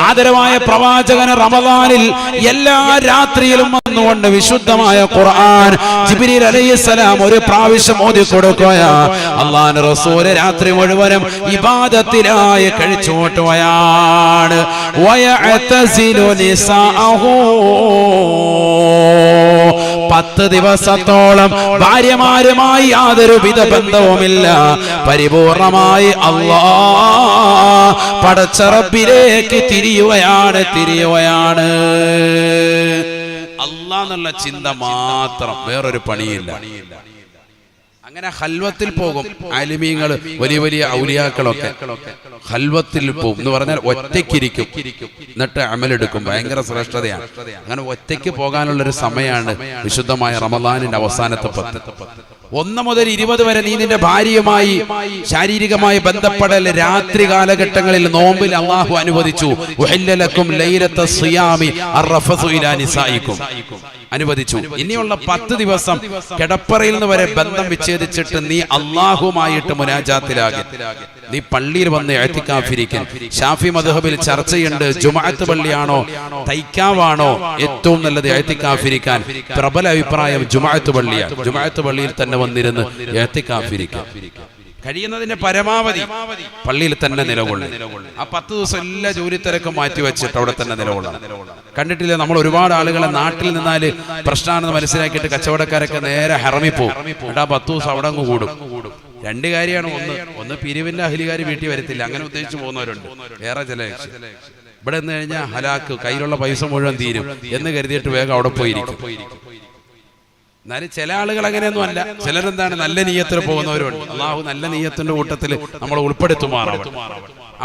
ആദരവായ പ്രവാചകൻ റമദാനിൽ എല്ലാ രാത്രിയിലും വന്നുകൊണ്ട് വിശുദ്ധമായ ഖുർആൻ ജിബ്രീൽ അലൈഹിസ്സലാം ഒരു പ്രാവശ്യം ഓതിക്കൊടുക്കുകയാണ്. അല്ലാഹുവിന്റെ റസൂൽ രാത്രി മുഴുവനും ഇബാദത്തിലായി കഴിച്ചുകൂട്ടുകയാണ്. വയഅതസിലു നിസാഅഹു 10 ദിവസത്തോളം ഭാര്യമാരുമായി യാതൊരു വിധ ബന്ധവുമില്ല. പരിപൂർണമായി അല്ലാഹ് പടച്ച റബ്ബിലേക്ക് തിരിയുകയാണ്. അല്ലാഹ് എന്നുള്ള ചിന്ത മാത്രം, വേറൊരു പണിയില്ല. അങ്ങനെ ഖൽവത്തിൽ പോകും ആലിമീങ്ങൾ, വലിയ വലിയ ഔലിയാക്കളൊക്കെ ഖൽവത്തിൽ പോകും എന്ന് പറഞ്ഞാൽ ഒറ്റയ്ക്കിരിക്കും, എന്നിട്ട് അമലെടുക്കും. ഭയങ്കര ശ്രേഷ്ഠതയാണ്. അങ്ങനെ ഒറ്റയ്ക്ക് പോകാനുള്ളൊരു സമയമാണ് വിശുദ്ധമായ റമദാനിന്റെ അവസാനത്തെ 10. 1 മുതൽ 20 വരെ നീ നിന്റെ ഭാര്യയുമായി ശാരീരികമായി ബന്ധപ്പെടൽ രാത്രി കാലഘട്ടങ്ങളിൽ നോമ്പിൽ അള്ളാഹു അനുവദിച്ചു. അനുവദിച്ചു. ഇനിയുള്ള 10 ദിവസം കിടപ്പറയിൽ നിന്ന് വരെ ബന്ധം വിച്ഛേദിച്ചിട്ട് നീ അള്ളാഹുമായിട്ട് മുനാജാത്തിലാകും. നീ പള്ളിയിൽ വന്ന് ഇഅ്തികാഫിരിക്കാൻ. ഷാഫി മദ്ഹബിൽ ചർച്ചയുണ്ട്, ജുമുഅത്ത് പള്ളിയാണോ തൈക്കാവാണോ ഏറ്റവും നല്ലത് ഇഅ്തികാഫിരിക്കാൻ. പ്രബല അഭിപ്രായം ജുമുഅത്ത് പള്ളിയാണ്. ജുമുഅത്ത് പള്ളിയിൽ തന്നെ വന്നിരുന്ന് ഇഅ്തികാഫിരിക്കാൻ കഴിയുന്നതിന്റെ പരമാവധി പള്ളിയിൽ തന്നെ നിലകൊള്ളും. ആ 10 ദിവസം എല്ലാ ജോലി തിരക്കും മാറ്റി വെച്ചിട്ട് അവിടെ തന്നെ നിലകൊള്ളണം. കണ്ടിട്ടില്ല, നമ്മൾ ഒരുപാട് ആളുകളെ നാട്ടിൽ നിന്നാല് പ്രശ്നമാണെന്ന് മനസ്സിലാക്കിയിട്ട് കച്ചവടക്കാരൊക്കെ നേരെ ഹറമി പോകും. എന്നിട്ട് ആ 10 ദിവസം അവിടെ അങ്ങ് കൂടും. 2 കാര്യമാണ്. ഒന്ന് പിരിവിന്റെ അഹ്ലികാർ വീട്ടിൽ വരത്തില്ല, അങ്ങനെ ഉദ്ദേശിച്ച് പോകുന്നവരുണ്ട്. വേറെ ചില ഇവിടെ നിന്ന് കഴിഞ്ഞാൽ ഹലാക്ക്, കയ്യിലുള്ള പൈസ മുഴുവൻ തീരും എന്ന് കരുതിയിട്ട് വേഗം അവിടെ പോയിരിക്കും. എന്നാലും ചില ആളുകൾ അങ്ങനെയൊന്നും അല്ല. ചിലരെന്താണ് നല്ല നീയത്തിൽ പോകുന്നവരുണ്ട്. അള്ളാഹു നല്ല നീയത്തിന്റെ കൂട്ടത്തിൽ നമ്മൾ ഉൾപ്പെടുത്തുമാറാവട്ടെ.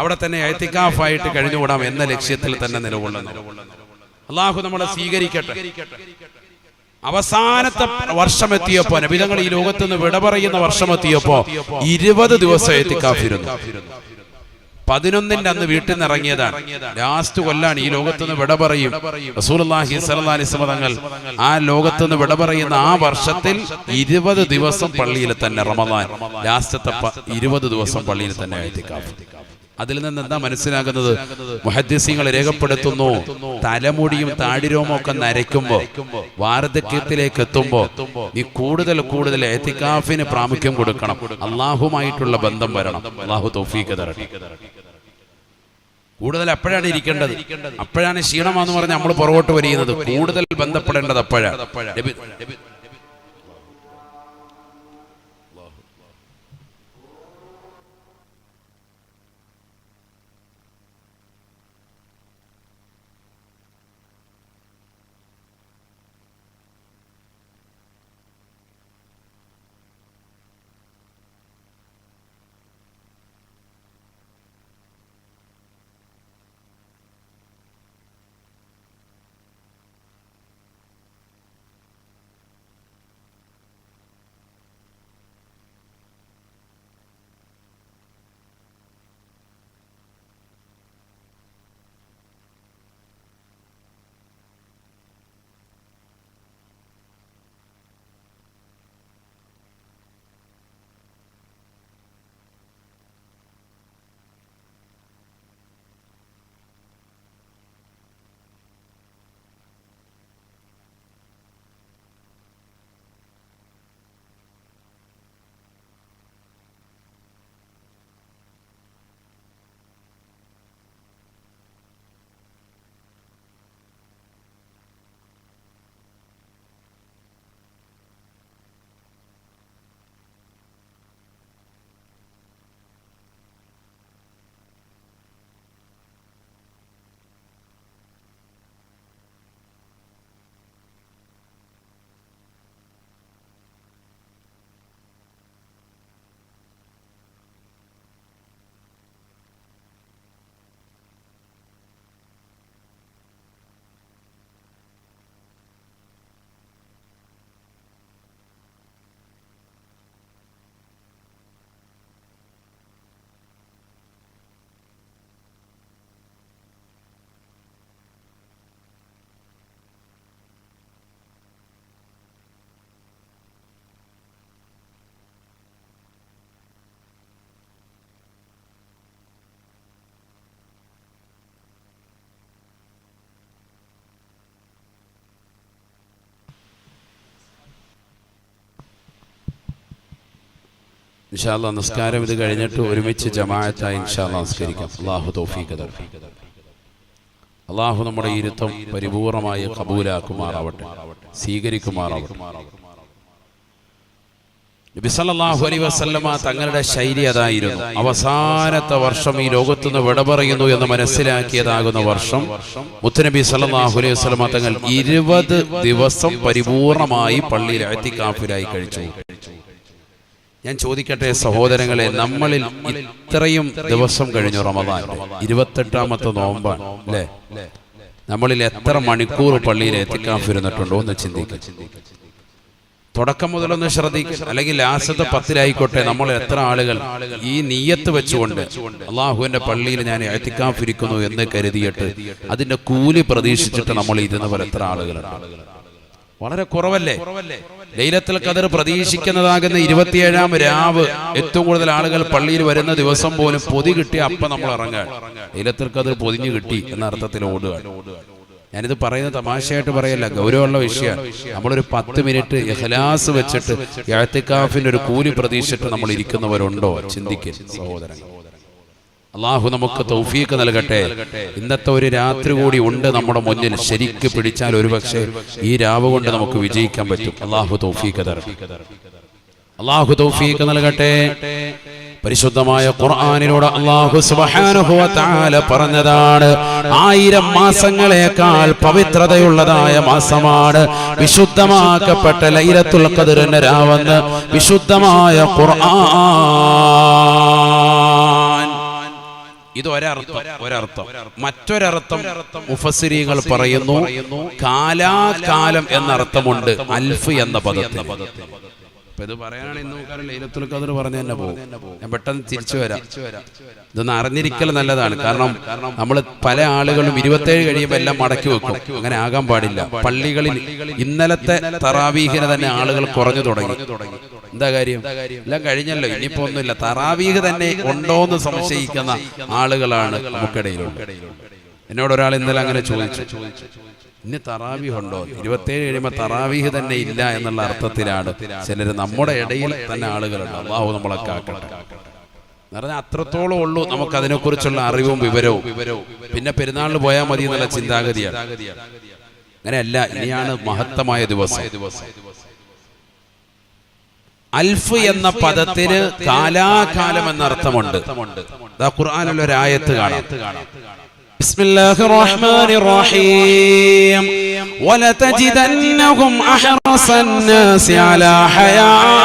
അവിടെ തന്നെ ഇഅ്തികാഫായിട്ട് കഴിഞ്ഞുകൂടാം എന്ന ലക്ഷ്യത്തിൽ തന്നെ നിലകൊള്ളുന്നു. അള്ളാഹു നമ്മളെ സ്വീകരിക്കട്ടെ. അവസാനത്തെ വർഷമെത്തിയപ്പോ, നബിതങ്ങൾ ഈ ലോകത്ത് നിന്ന് വിട പറയുന്ന വർഷമെത്തിയപ്പോ 20 ദിവസം ഇഅ്തികാഫിരുന്നു. 11ന്റെ അന്ന് വീട്ടിൽ നിന്ന് ഇറങ്ങിയതാണ്. ലാസ്റ്റ് കൊല്ലാണ് ഈ ലോകത്തുനിന്ന് വിട പറയും. റസൂലുള്ളാഹി സ്വല്ലല്ലാഹി അലൈഹി വസല്ലം തങ്ങൾ ആ ലോകത്തുനിന്ന് വിട പറയുന്ന ആ വർഷത്തിൽ 20 ദിവസം പള്ളിയിൽ തന്നെ, റമദാൻ ലാസ്റ്റത്തെ 20 ദിവസം പള്ളിയിൽ തന്നെ ഇഅ്തികാഫ്. അതിൽ നിന്ന് എന്താ മനസ്സിലാകുന്നത്? മുഹദ്ദിസീങ്ങൾ രേഖപ്പെടുത്തുന്നു, തലമുടിയും താടിരോമം ഒക്കെ നരയ്ക്കുമ്പോ, വാർദ്ധക്യത്തിലേക്ക് എത്തുമ്പോ നീ കൂടുതൽ ഇഅ്തികാഫിന് പ്രാമുഖ്യം കൊടുക്കണം. അള്ളാഹുമായിട്ടുള്ള ബന്ധം വരണം. അള്ളാഹു തൗഫീഖ് തരട്ടെ. കൂടുതൽ അപ്പോഴാണ് ഇരിക്കേണ്ടത്. അപ്പോഴാണ് ക്ഷീണമാന്ന് പറഞ്ഞ് നമ്മൾ പുറകോട്ട് വരികയുന്നത്. കൂടുതൽ ബന്ധപ്പെടേണ്ടത് അപ്പോഴാണ്. ഇൻഷാ അല്ലാഹ് നിസ്കാരം ഇത് കഴിഞ്ഞിട്ട് ഒരുമിച്ച് ജമാഅത്തായി ഇൻഷാ അല്ലാഹ് നിസ്കരിക്കാം. അല്ലാഹു തൗഫീഖ് തരട്ടെ. അല്ലാഹു നമ്മുടെ ഇരുത്തം പരിപൂർണമായി ഖബൂലാക്കുമാറാവട്ടെ, സ്വീകരിക്കുമാറാവട്ടെ. നബി സല്ലല്ലാഹു അലൈഹി വസല്ലമ തങ്ങളുടെ ശൈലി അതായിരുന്നു. അവസാനത്തെ വർഷം ഈ ലോകത്തുനിന്ന് വിട പറയുന്നു എന്ന് മനസ്സിലാക്കിയതാകുന്ന വർഷം മുത്തുനബി സല്ലല്ലാഹു അലൈഹി വസല്ലമ തങ്ങൾ 20 ദിവസം പരിപൂർണമായി പള്ളിയിൽ ഇഅ്തികാഫിലായി കഴിച്ചു. ഞാൻ ചോദിക്കട്ടെ സഹോദരങ്ങളെ, നമ്മളിൽ ഇത്രയും ദിവസം കഴിഞ്ഞു റമദാൻ 28ാമത്തെ നോമ്പാണ് അല്ലേ? നമ്മളിൽ എത്ര മണിക്കൂർ പള്ളിയിൽ ഇഅ്തികാഫിരുന്നിട്ടുണ്ടോ എന്ന് ചിന്തിക്കുക. തുടക്കം മുതലൊന്ന് ശ്രദ്ധിക്കുക. അല്ലെങ്കിൽ ലാസ്റ്റത്തെ 10-ലായിക്കോട്ടെ, നമ്മൾ എത്ര ആളുകൾ ഈ നിയ്യത്ത് വെച്ചുകൊണ്ട് അള്ളാഹുവിന്റെ പള്ളിയിൽ ഞാൻ ഇഅ്തികാഫിരിക്കുന്നു എന്ന് കരുതിയിട്ട് അതിന്റെ കൂലി പ്രതീക്ഷിച്ചിട്ട് നമ്മൾ ഇരുന്നവർ എത്ര ആളുകളുണ്ട്? വളരെ കുറവല്ലേ? ലൈലത്തുൽ ഖദർ പ്രതീക്ഷിക്കുന്നതാകുന്ന 27ാം രാവ് ഏറ്റവും കൂടുതൽ ആളുകൾ പള്ളിയിൽ വരുന്ന ദിവസം പോലും പൊതി കിട്ടിയ അപ്പം നമ്മൾ ഇറങ്ങാൻ ലൈലത്തുൽ ഖദർ പൊതിഞ്ഞു കിട്ടി എന്ന അർത്ഥത്തിൽ ഓടുക. ഞാനിത് പറയുന്നത് തമാശയായിട്ട് പറയല്ല, ഗൗരവമുള്ള വിഷയമാണ്. നമ്മളൊരു 10 മിനിറ്റ് ഇഖ്ലാസ് വെച്ചിട്ട് ഇഅ്തികാഫിന്റെ ഒരു കൂലി പ്രതീക്ഷിച്ചിട്ട് നമ്മൾ ഇരിക്കുന്നവരുണ്ടോ? ചിന്തിക്കുക സഹോദരങ്ങൾ. അള്ളാഹു നമുക്ക് തൗഫീഖ് നൽകട്ടെ. ഇന്നത്തെ ഒരു രാത്രി കൂടി ഉണ്ട് നമ്മുടെ മുന്നിൽ. ശരിക്ക് പിടിച്ചാൽ ഒരുപക്ഷെ ഈ രാവ് കൊണ്ട് നമുക്ക് വിജയിക്കാൻ പറ്റും. അള്ളാഹു തൗഫീഖ് തരട്ടെ. അള്ളാഹു തൗഫീഖ് നൽകട്ടെ. പരിശുദ്ധമായ ഖുർആനിലൂടെ അല്ലാഹു സുബ്ഹാനഹു വ തആല പറഞ്ഞതാണ്, 1000 മാസങ്ങളേക്കാൾ പവിത്രതയുള്ളതായ മാസമാണ് വിശുദ്ധമാക്കപ്പെട്ട ലൈലത്തുൽ ഖദറിന്റെ രാവെന്ന് വിശുദ്ധമായ ഖുർആൻ. ഇത് ഒരർത്ഥം. മറ്റൊരർത്ഥം മുഫസ്സിരീങ്ങൾ പറയുന്നു, കാലാകാലം എന്നർത്ഥമുണ്ട് അൽഫ് എന്ന പദത്തിന്. ഇത് പറയാനാണ് ഇന്ന് ലൈലത്തുൽ ഖദർ പറഞ്ഞു തന്നെ പോകും. ഞാൻ പെട്ടെന്ന് തിരിച്ചു വരാം. ഇതൊന്ന് അറിഞ്ഞിരിക്കൽ നല്ലതാണ്. കാരണം നമ്മൾ പല ആളുകളും 27 കഴിയുമ്പോൾ എല്ലാം മടക്കി വെക്കും. അങ്ങനെ ആകാൻ പാടില്ല. പള്ളികളിൽ ഇന്നലത്തെ തറാവീഹിനെ തന്നെ ആളുകൾ കുറഞ്ഞു തുടങ്ങി. എന്താ കാര്യം? എല്ലാം കഴിഞ്ഞല്ലോ, ഇനിയിപ്പോ ഒന്നുമില്ല. തറാവീഹ് തന്നെ ഉണ്ടോന്ന് സംശയിക്കുന്ന ആളുകളാണ് നമുക്കിടയിലുണ്ട്. എന്നോട് ഒരാൾ ഇന്നലെ അങ്ങനെ ചോദിച്ചു, ഇനി തറാവീഹ് ഉണ്ടോ? 27 കഴിയുമ്പോൾ തറാവീഹ് തന്നെ ഇല്ല എന്നുള്ള അർത്ഥത്തിലാണ് ചിലർ നമ്മുടെ ഇടയിൽ തന്നെ ആളുകളുണ്ട്. അല്ലാഹു നമ്മളെ കാക്കട്ടെ. പറഞ്ഞാൽ അത്രത്തോളം ഉള്ളൂ നമുക്ക് അതിനെക്കുറിച്ചുള്ള അറിവും വിവരവും. പിന്നെ പെരുന്നാളിന് പോയാൽ മതി എന്നുള്ള ചിന്താഗതിയാണ്. അങ്ങനെയല്ല, ഇനിയാണ് മഹത്തമായ ദിവസം. അൽഫ് എന്ന പദത്തിന് കാലാകാലം എന്ന അർത്ഥമുണ്ട്. ഖുർആനിൽ ഒരു ആയത്ത് കാണാം. بسم الله الرحمن الرحيم ولتجدنهم أحرص الناس على حياة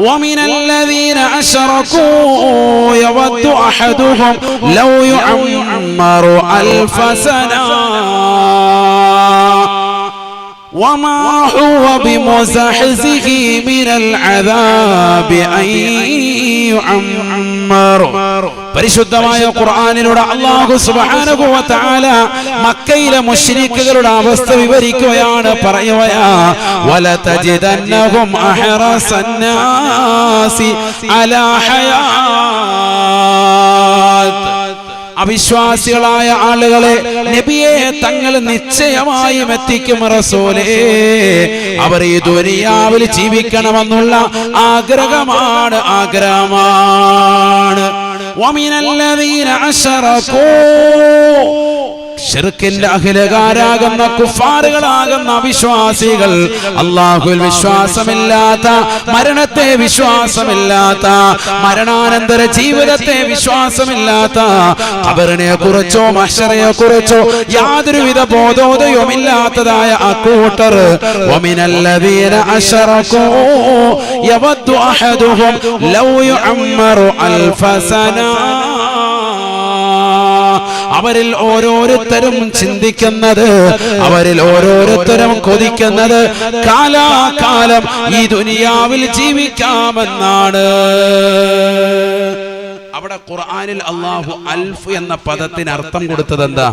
ومن الذين أشركوا يود أحدهم لو يعمر 1000 سنة وما هو بمزحزحه من العذاب أن يعمر. പരിശുദ്ധമായ ഖുർആനിലൂടെ അല്ലാഹു സുബ്ഹാനഹു വ തആല മക്കയിലെ മുശ്രിക്കുകളുടെ അവസ്ഥ വിവരിക്കുകയാണ്. പറയുകയാ, വലതജിദന്നഹും അഹറസന്നാസി അലാ ഹയാത്ത്. അവിശ്വാസികളായ ആളുകളെ നബിയെ തങ്ങൾ നിശ്ചയമായും എത്തിക്കും റസൂലേ. അവർ ഈ ദുനിയാവിൽ ജീവിക്കണമെന്നുള്ള ആഗ്രഹമാണ്. വമിനല്ലദീന അശ്റകൂ, ശിർക്കിന്റെ അഖിലകാരാകുന്ന കുഫാറുകളാകുന്ന അവിശ്വാസികൾ, അല്ലാഹുവിൽ വിശ്വാസമില്ലാത്ത, മരണത്തെ വിശ്വാസമില്ലാത്ത, മരണാനന്തര ജീവിതത്തെ വിശ്വാസമില്ലാത്ത, ഖബറിനെ കുറിച്ചോ മഹ്ശറയെ കുറിച്ചോ യാതൊരുവിധ ബോധോദയവുമില്ലാത്തതായ അക്കൂട്ടർ, വമിനല്ലദീന അശ്റകൂ യവദ്ദു അഹദുഹും ലൗ യുഅമ്മറു 1000 സന. അവരിൽ ഓരോരുത്തരും ചിന്തിക്കുന്നത്, അവരിൽ ഓരോരുത്തരും കൊതിക്കുന്നത് കാലാകാലം ഈ ദുനിയാവിൽ ജീവിക്കാമെന്നാണ്. അവിടെ ഖുർആനിൽ അല്ലാഹു അൽഫ് എന്ന പദത്തിന് അർത്ഥം കൊടുത്തത് എന്താ?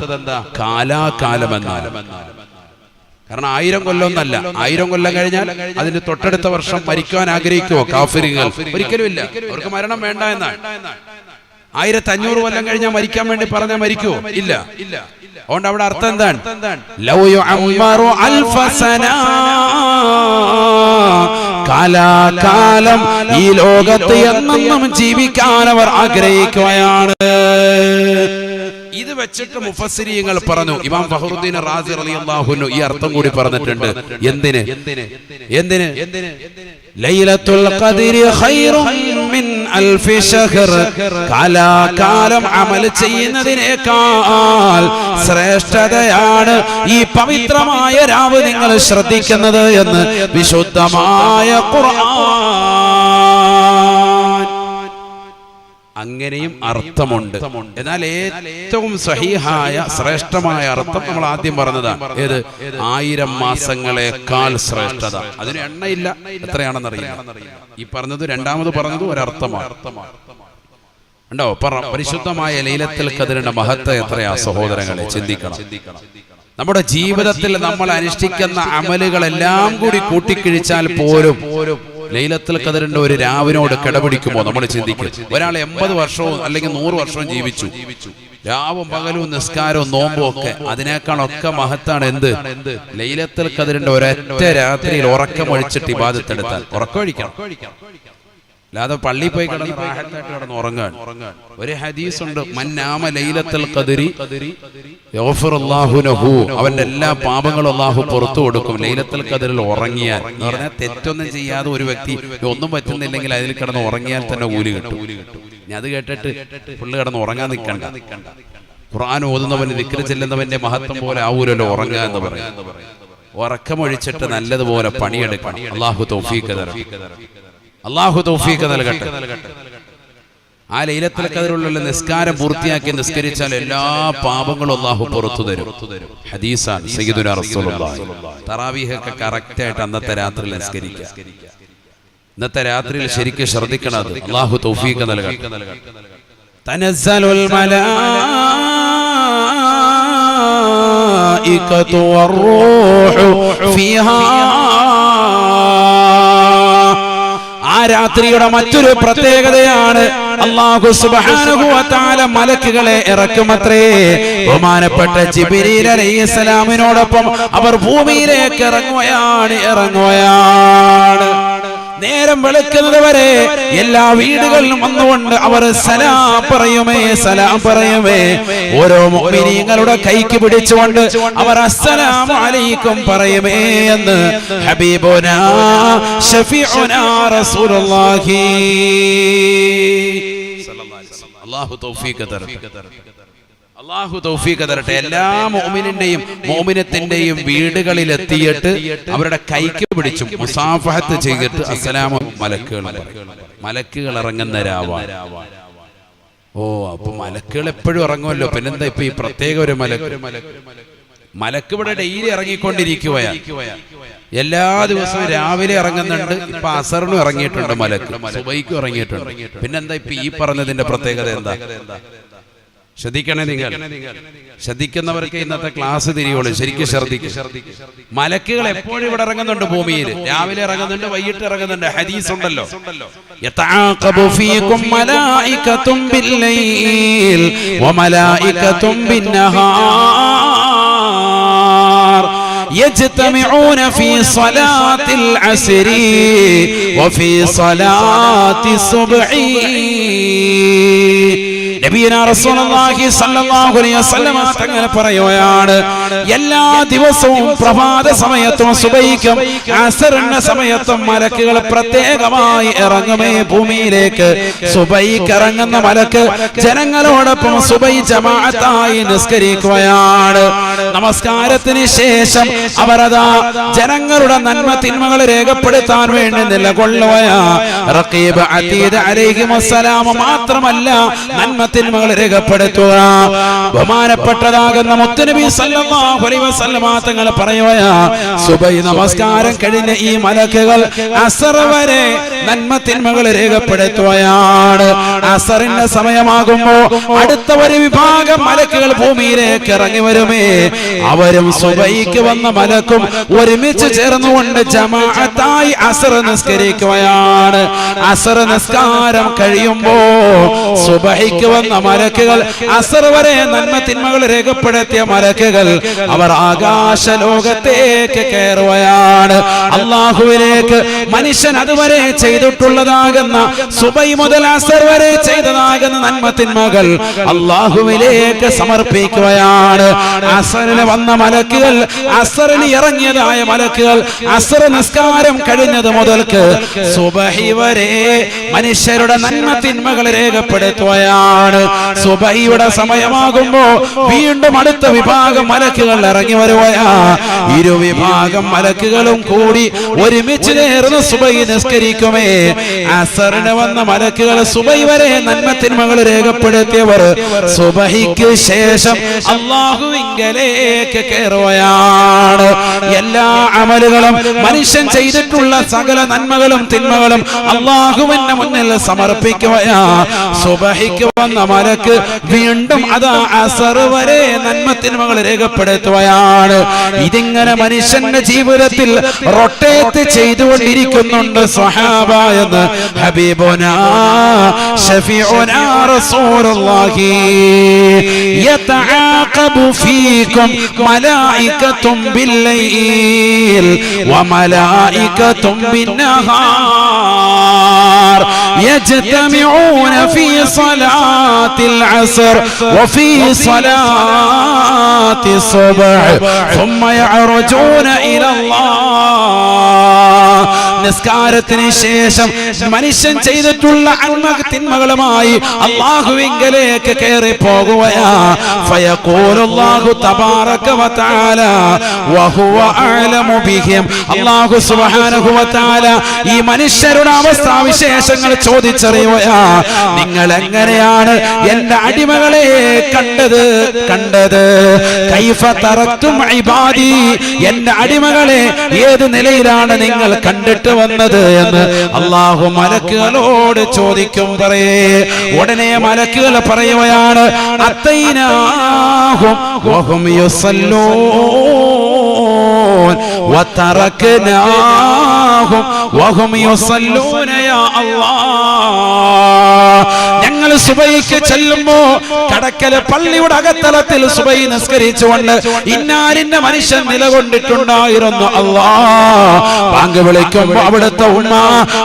കാലാകാലം എന്നാണ്. കാരണം 1000 കൊല്ലം ഒന്നല്ല. 1000 കൊല്ലം കഴിഞ്ഞാൽ അതിന് തൊട്ടടുത്ത വർഷം മരിക്കാൻ ആഗ്രഹിക്കുവോ കാഫിറുകൾ? ഒരിക്കലും ഇല്ല. അവർക്ക് മരണം വേണ്ട എന്നാണ്. 1500 കൊല്ലം കഴിഞ്ഞാൽ മരിക്കാൻ വേണ്ടി പറഞ്ഞാൽ മരിക്കുവോ? ഇല്ല. അതുകൊണ്ട് അവിടെ അർത്ഥം എന്താണ്? ലൗ യുഅമ്മറു 1000 സന, കാലാകാലം ഈ ലോകത്ത് എന്നെന്നും ജീവിക്കാൻ അവർ ആഗ്രഹിക്കുകയാണ്. ഇത് വെച്ചിട്ട് മുഫസ്സിരീങ്ങൾ പറഞ്ഞു. ഇമാം ഫഖറുദ്ദീൻ റാസി റളിയല്ലാഹു അൻഹു ഈ അർത്ഥം കൂടി പറഞ്ഞിട്ടുണ്ട്. എന്തിന് ലൈലത്തുൽ ഖദ്രി ഖൈറുൻ മിൻ അൽഫി ശഹർ. കാലാകാലം അമൽ ചെയ്യുന്നതിനേക്കാൾ ശ്രേഷ്ഠതയാണ് ഈ പവിത്രമായ രാവ് നിങ്ങൾ ശ്രദ്ധിക്കുന്നത് എന്ന് വിശുദ്ധമായ ഖുർആൻ. അങ്ങനെയും അർത്ഥമുണ്ട്. എന്നാൽ ഏറ്റവും സഹീഹായ ശ്രേഷ്ഠമായ അർത്ഥം നമ്മൾ ആദ്യം പറഞ്ഞതാണ്. ഏത്? 1000 മാസങ്ങളെക്കാൾ ശ്രേഷ്ഠത. അതിന് എണ്ണയില്ല, എത്രയാണെന്നറിയില്ല. ഈ പറഞ്ഞത് രണ്ടാമത് പറഞ്ഞത് ഒരർത്ഥമാണ്. ഉണ്ടോ? പരിശുദ്ധമായ ലൈലത്തുൽ ഖദ്റിന്റെ മഹത്വം എത്രയാ സഹോദരങ്ങളെ, ചിന്തിക്കണം. നമ്മുടെ ജീവിതത്തിൽ നമ്മൾ അനുഷ്ഠിക്കുന്ന അമലുകളെല്ലാം കൂടി കൂട്ടിക്കിഴിച്ചാൽ പോലും ലൈലത്തുൽ ഖദ്റിന്റെ ഒരു രാവിനോട് കിടപിടിക്കുമോ നമ്മൾ ചിന്തിക്കും. ഒരാൾ 80 വർഷവും അല്ലെങ്കിൽ 100 വർഷവും ജീവിച്ചു, രാവും പകലും നിസ്കാരവും നോമ്പും ഒക്കെ, അതിനേക്കാളൊക്കെ മഹത്താണ് എന്ത്? ലൈലത്തുൽ ഖദ്റിന്റെ ഒരൊറ്റ രാത്രിയിൽ ഉറക്കമൊഴിച്ചിട്ട് ഇബാദത്ത് എടുത്താൽ. ഉറക്കമൊഴിക്കണം, അല്ലാതെ പള്ളി പോയി കിടന്ന് ഉറങ്ങാൻ. ഒരു ഹദീസ് ഉണ്ട്, മന്നാമ ലൈലത്തുൽ ഖദ്രി യഗ്ഫിറുല്ലാഹു ലഹു, അവന്റെ എല്ലാ പാപങ്ങളും അല്ലാഹു പുറത്തു കൊടുക്കും ലൈലത്തുൽ ഖദ്റിൽ ഉറങ്ങിയാൽ. എന്ന് പറഞ്ഞാൽ തെറ്റൊന്നും ചെയ്യാതെ ഒരു വ്യക്തി ഒന്നും പറ്റുന്നില്ലെങ്കിൽ അതിൽ കിടന്ന് ഉറങ്ങിയാൽ തന്നെ കൂലി കിട്ടും. ഇനി അത് കേട്ടിട്ട് പുള്ളി കിടന്ന് ഉറങ്ങാൻ നിൽക്കണ്ട. ഖുർആൻ ഓതുന്നവന്, ദിക്ർ ചെല്ലുന്നവന്റെ മഹത്വം പോലെ ആവൂലല്ലോ ഉറങ്ങുക എന്ന് പറയും. ഉറക്കമൊഴിച്ചിട്ട് നല്ലതുപോലെ പണിയെടുക്കണം. അല്ലാഹു തൗഫീഖ് തരട്ടെ. അല്ലാഹു തൗഫീഖ് നൽകട്ടെ. ആ ലൈലത്തുൽ ഖദ്റിലുള്ള നിസ്കാരം പൂർത്തിയാക്കി നിസ്കരിച്ചാൽ എല്ലാ പാപങ്ങളും അല്ലാഹു പുറത്തു തരും. ഹദീസാണ് സയ്യിദുനാ റസൂലുള്ളാഹി. തറാവീഹ് ഒക്കെ കറക്റ്റ് ആയിട്ട് അന്നത്തെ രാത്രിയിൽ നിസ്കരിക്കുക. ഇന്നത്തെ രാത്രിയിൽ ശരിക്കും ശ്രദ്ധിക്കണം. അത് അല്ലാഹു തൗഫീഖ് നൽകട്ടെ. തനസ്സലുൽ മലായികതു വറൂഹു ഫീഹാ. ആ രാത്രിയുടെ മറ്റൊരു പ്രത്യേകതയാണ്, അല്ലാഹു സുബ്ഹാനഹു വ തആല മലക്കുകളെ ഇറക്കുമത്രേ. ബഹുമാനപ്പെട്ട ജിബ്രീൽ അലൈഹിസ്സലാമിനോടൊപ്പം അവർ ഭൂമിയിലേക്ക് ഇറങ്ങുകയാണ്. നേരം വെളുക്കുന്നത് വരെ എല്ലാ വീടുകളിലും വന്നുകൊണ്ട് അവർ സലാം പറയുമേ. ഓരോ മുഅ്മിനീങ്ങളുടെ കൈക്ക് പിടിച്ചുകൊണ്ട് അവർ അസ്സലാമു അലൈക്കും പറയുമേ എന്ന് ഹബീബുനാ ശഫീഉനാ റസൂലുള്ളാഹി അല്ലാഹു തൗഫീഖ് തരട്ടെ. എല്ലാ മുഅ്മിനിന്റെയും മുഅ്മിനത്തിന്റെയും വീടുകളിൽ എത്തിയിട്ട് അവരുടെ കൈക്ക് പിടിച്ചും മുസാഫഹത്ത് ചെയ്തിട്ട് അസ്സലാമു മലക്കുകൾ ഇറങ്ങുന്ന രാവാണ്. അപ്പൊ മലക്കുകൾ എപ്പോഴും ഇറങ്ങുമല്ലോ, പിന്നെന്താ ഇപ്പൊ ഈ പ്രത്യേക ഒരു മലക്ക് ഇവിടെ ഡെയിലി ഇറങ്ങിക്കൊണ്ടിരിക്കുകയാണ്. എല്ലാ ദിവസവും രാവിലെ ഇറങ്ങുന്നുണ്ട്. ഇപ്പൊ അസറിനും ഇറങ്ങിയിട്ടുണ്ട് മലക്ക്, സുബൈക്കും ഇറങ്ങിയിട്ടുണ്ട്. പിന്നെന്താ ഇപ്പൊ ഈ പറഞ്ഞതിന്റെ പ്രത്യേകത എന്താ? ശ്രദ്ധിക്കണേ. നിങ്ങൾ ശ്രദ്ധിക്കുന്നവർക്ക് ഇന്നത്തെ ക്ലാസ് തിരിയുള്ളൂ. ശരിക്കും ശ്രദ്ധിക്കും. മലക്കുകൾ എപ്പോഴും ഇവിടെ ഇറങ്ങുന്നുണ്ട് ഭൂമിയിൽ. രാവിലെ ഇറങ്ങുന്നുണ്ട്, വൈകിട്ട് ഇറങ്ങുന്നുണ്ട്. ഹദീസ് ഉണ്ടല്ലോ, യതആഖബു ഫീകും മലായികത്തും ബില്ലൈൽ വമലായികത്തും ബിന്നഹാർ يجتمعون في صلاة العصر وفي صلاة الصبح. നബിയനാ റസൂലുള്ളാഹി സ്വല്ലല്ലാഹു അലൈഹി വസല്ലം തങ്ങൾ പറയുകയാണ്, എല്ലാ ദിവസവും പ്രഭാത സമയത്തും സുബൈക്കും അസറിന്റെ സമയത്തും മലക്കുകൾ പ്രത്യേകമായി ഇറങ്ങുമേ ഭൂമിയിലേക്ക്. സുബൈക്ക് ഇറങ്ങുന്ന മലക്ക് ജനങ്ങളോടൊപ്പം സുബൈ ജമാഅത്തായി നിസ്കരിക്കുകയാണ്. നമസ്കാരത്തിന് ശേഷം അവരതാ ജനങ്ങളുടെ നന്മ തിന്മകൾ രേഖപ്പെടുത്താൻ വേണ്ടി നിലകൊള്ളുകയാണ്. റഖീബ് അതീദ് അലൈഹിമുസ്സലാം മാത്രമല്ല, നന്മ തിന്മകൾ രേഖപ്പെടുത്തുക. ബഹുമാനപ്പെട്ടതാകുന്ന മുത്തുനബി സല്ലല്ലാഹു അലൈഹി വസല്ലം തങ്ങൾ പറയുകയാണ്, സുബൈ നമസ്കാരം കഴിഞ്ഞ ഈ മലക്കുകൾ അസർ വരെ നന്മ തിന്മകൾ രേഖപ്പെടുത്തുകയാണ്. അസറിന്റെ സമയമാകുമ്പോ അടുത്ത ഒരു വിഭാഗം മലക്കുകൾ ഭൂമിയിലേക്ക് ഇറങ്ങി വരുമേ. അവരും സുബൈക്ക് വന്ന മലക്കും ഒരുമിച്ച് ചേർന്നുകൊണ്ട് ജമാഅത്തായി അസർ നിസ്കരിക്കുകയാണ്. അസർ നിസ്കാരം കഴിയുമ്പോ സുബഹിക്ക് വന്ന വന്ന മലക്കുകൾ, അസർ വരെ നന്മ തിന്മകൾ രേഖപ്പെടുത്തിയ മലക്കുകൾ അവർ ആകാശ ലോകത്തേക്ക് കയറുകയാണ്. അള്ളാഹുവിലേക്ക് മനുഷ്യൻ അതുവരെ ചെയ്തിട്ടുള്ളതാകുന്ന സുബൈ മുതൽ അസർ വരെ ചെയ്തതാകുന്ന നന്മ തിന്മകൾ അള്ളാഹുവിലേക്ക് സമർപ്പിക്കുകയാണ്. അസറിന് വന്ന മലക്കുകൾ, അസറിന് ഇറങ്ങിയതായ മലക്കുകൾ അസർ നിസ്കാരം കഴിഞ്ഞത് മുതൽക്ക് സുബഹി വരെ മനുഷ്യരുടെ നന്മ തിന്മകൾ രേഖപ്പെടുത്തുകയാണ്. സുബഹിയുടെ സമയമാകുമ്പോ വീണ്ടും അടുത്ത വിഭാഗം മലക്കുകൾ ഇറങ്ങി വരുകയാ. ഇരുവിഭാഗം മലക്കുകളും കൂടി ഒരുമിച്ച് ചേർന്ന് സുബഹി നിസ്കരിക്കുമേ. അസറിന് വന്ന മലക്കുകൾ സുബഹി വരെ നന്മ തിന്മകൾ രേഖപ്പെടുത്തിയവർ സുബഹിക്ക് ശേഷം അല്ലാഹുവിങ്കലേക്ക് കയറുകയാണ്. എല്ലാ അമലുകളും മനുഷ്യൻ ചെയ്തിട്ടുള്ള സകല നന്മകളും തിന്മകളും അല്ലാഹുവിന്റെ മുന്നിൽ സമർപ്പിക്കുകയാ. സുബഹിക്ക് വന്ന മലക്ക് വീണ്ടും അതാ അസർ വരെ നന്മ തിന്മകൾ രേഖപ്പെടുത്തുകയാണ്. ഇതിങ്ങനെ മനുഷ്യന്റെ ജീവിതത്തിൽ റൊട്ടേറ്റ് ചെയ്തുകൊണ്ടിരിക്കുന്നുണ്ട് സ്വഹാബ എന്ന് ഹബീബുനാ ശഫീഉനാ റസൂലുള്ളാഹി. യതആഖബു ഫീകും മലായികത്തും ബില്ലൈൽ വമലായികത്തും ബിന്നഹാർ യജ്തമിഊന ഫീ സ്വലാത്തിൽ അസ്ർ വഫീ സ്വലാത്തി സുബ്ഹ് ثم يعرجون إلى الله. നിസ്കാരത്തിന് ശേഷം മനുഷ്യൻ ചെയ്തിട്ടുള്ള തിന്മകളുമായി അല്ലാഹുവിങ്കലേക്ക് കയറി പോകുകയാ. ഫയഖൂലുല്ലാഹു തബാറക വതആല വഹുവ അഅലമു ബിഹിം. അല്ലാഹു സുബ്ഹാനഹു വതആല ഈ മനുഷ്യരുടെ അവസ്ഥാവിശേഷങ്ങൾ ചോദിച്ചറിയുകയാ. നിങ്ങൾ എങ്ങനെയാണ് എന്റെ അടിമകളെ കണ്ടത്? കൈഫ തറക്തും ഇബാദി, എന്റെ അടിമകളെ ഏത് നിലയിലാണ് നിങ്ങൾ കണ്ടിട്ട് വന്നത് എന്ന് അല്ലാഹു മലക്കുകളോട് ചോദിക്കും. പറയേ ഉടനെ മലക്കുകൾ പറയുകയാണ്, അത്തൈനാഹും വഹും യുസല്ലൂൻ വതറക്നാഹും വഹും യുസല്ലൂന യാ അല്ലാഹ്. ഞങ്ങൾ സുബഹിക്ക് ചെല്ലുമ്പോ കടക്കല പള്ളിയുടെ അകത്തളത്തിൽ സുബഹി നിസ്കരിച്ചുകൊണ്ട് ഇന്നാരിന്റെ മനുഷ്യൻ നിലകൊണ്ടിട്ടുണ്ടായിരുന്നു. അല്ലാഹ് ബാങ്ക് വിളിക്കുമ്പോ അവിടുത്തെ ഉമ്മ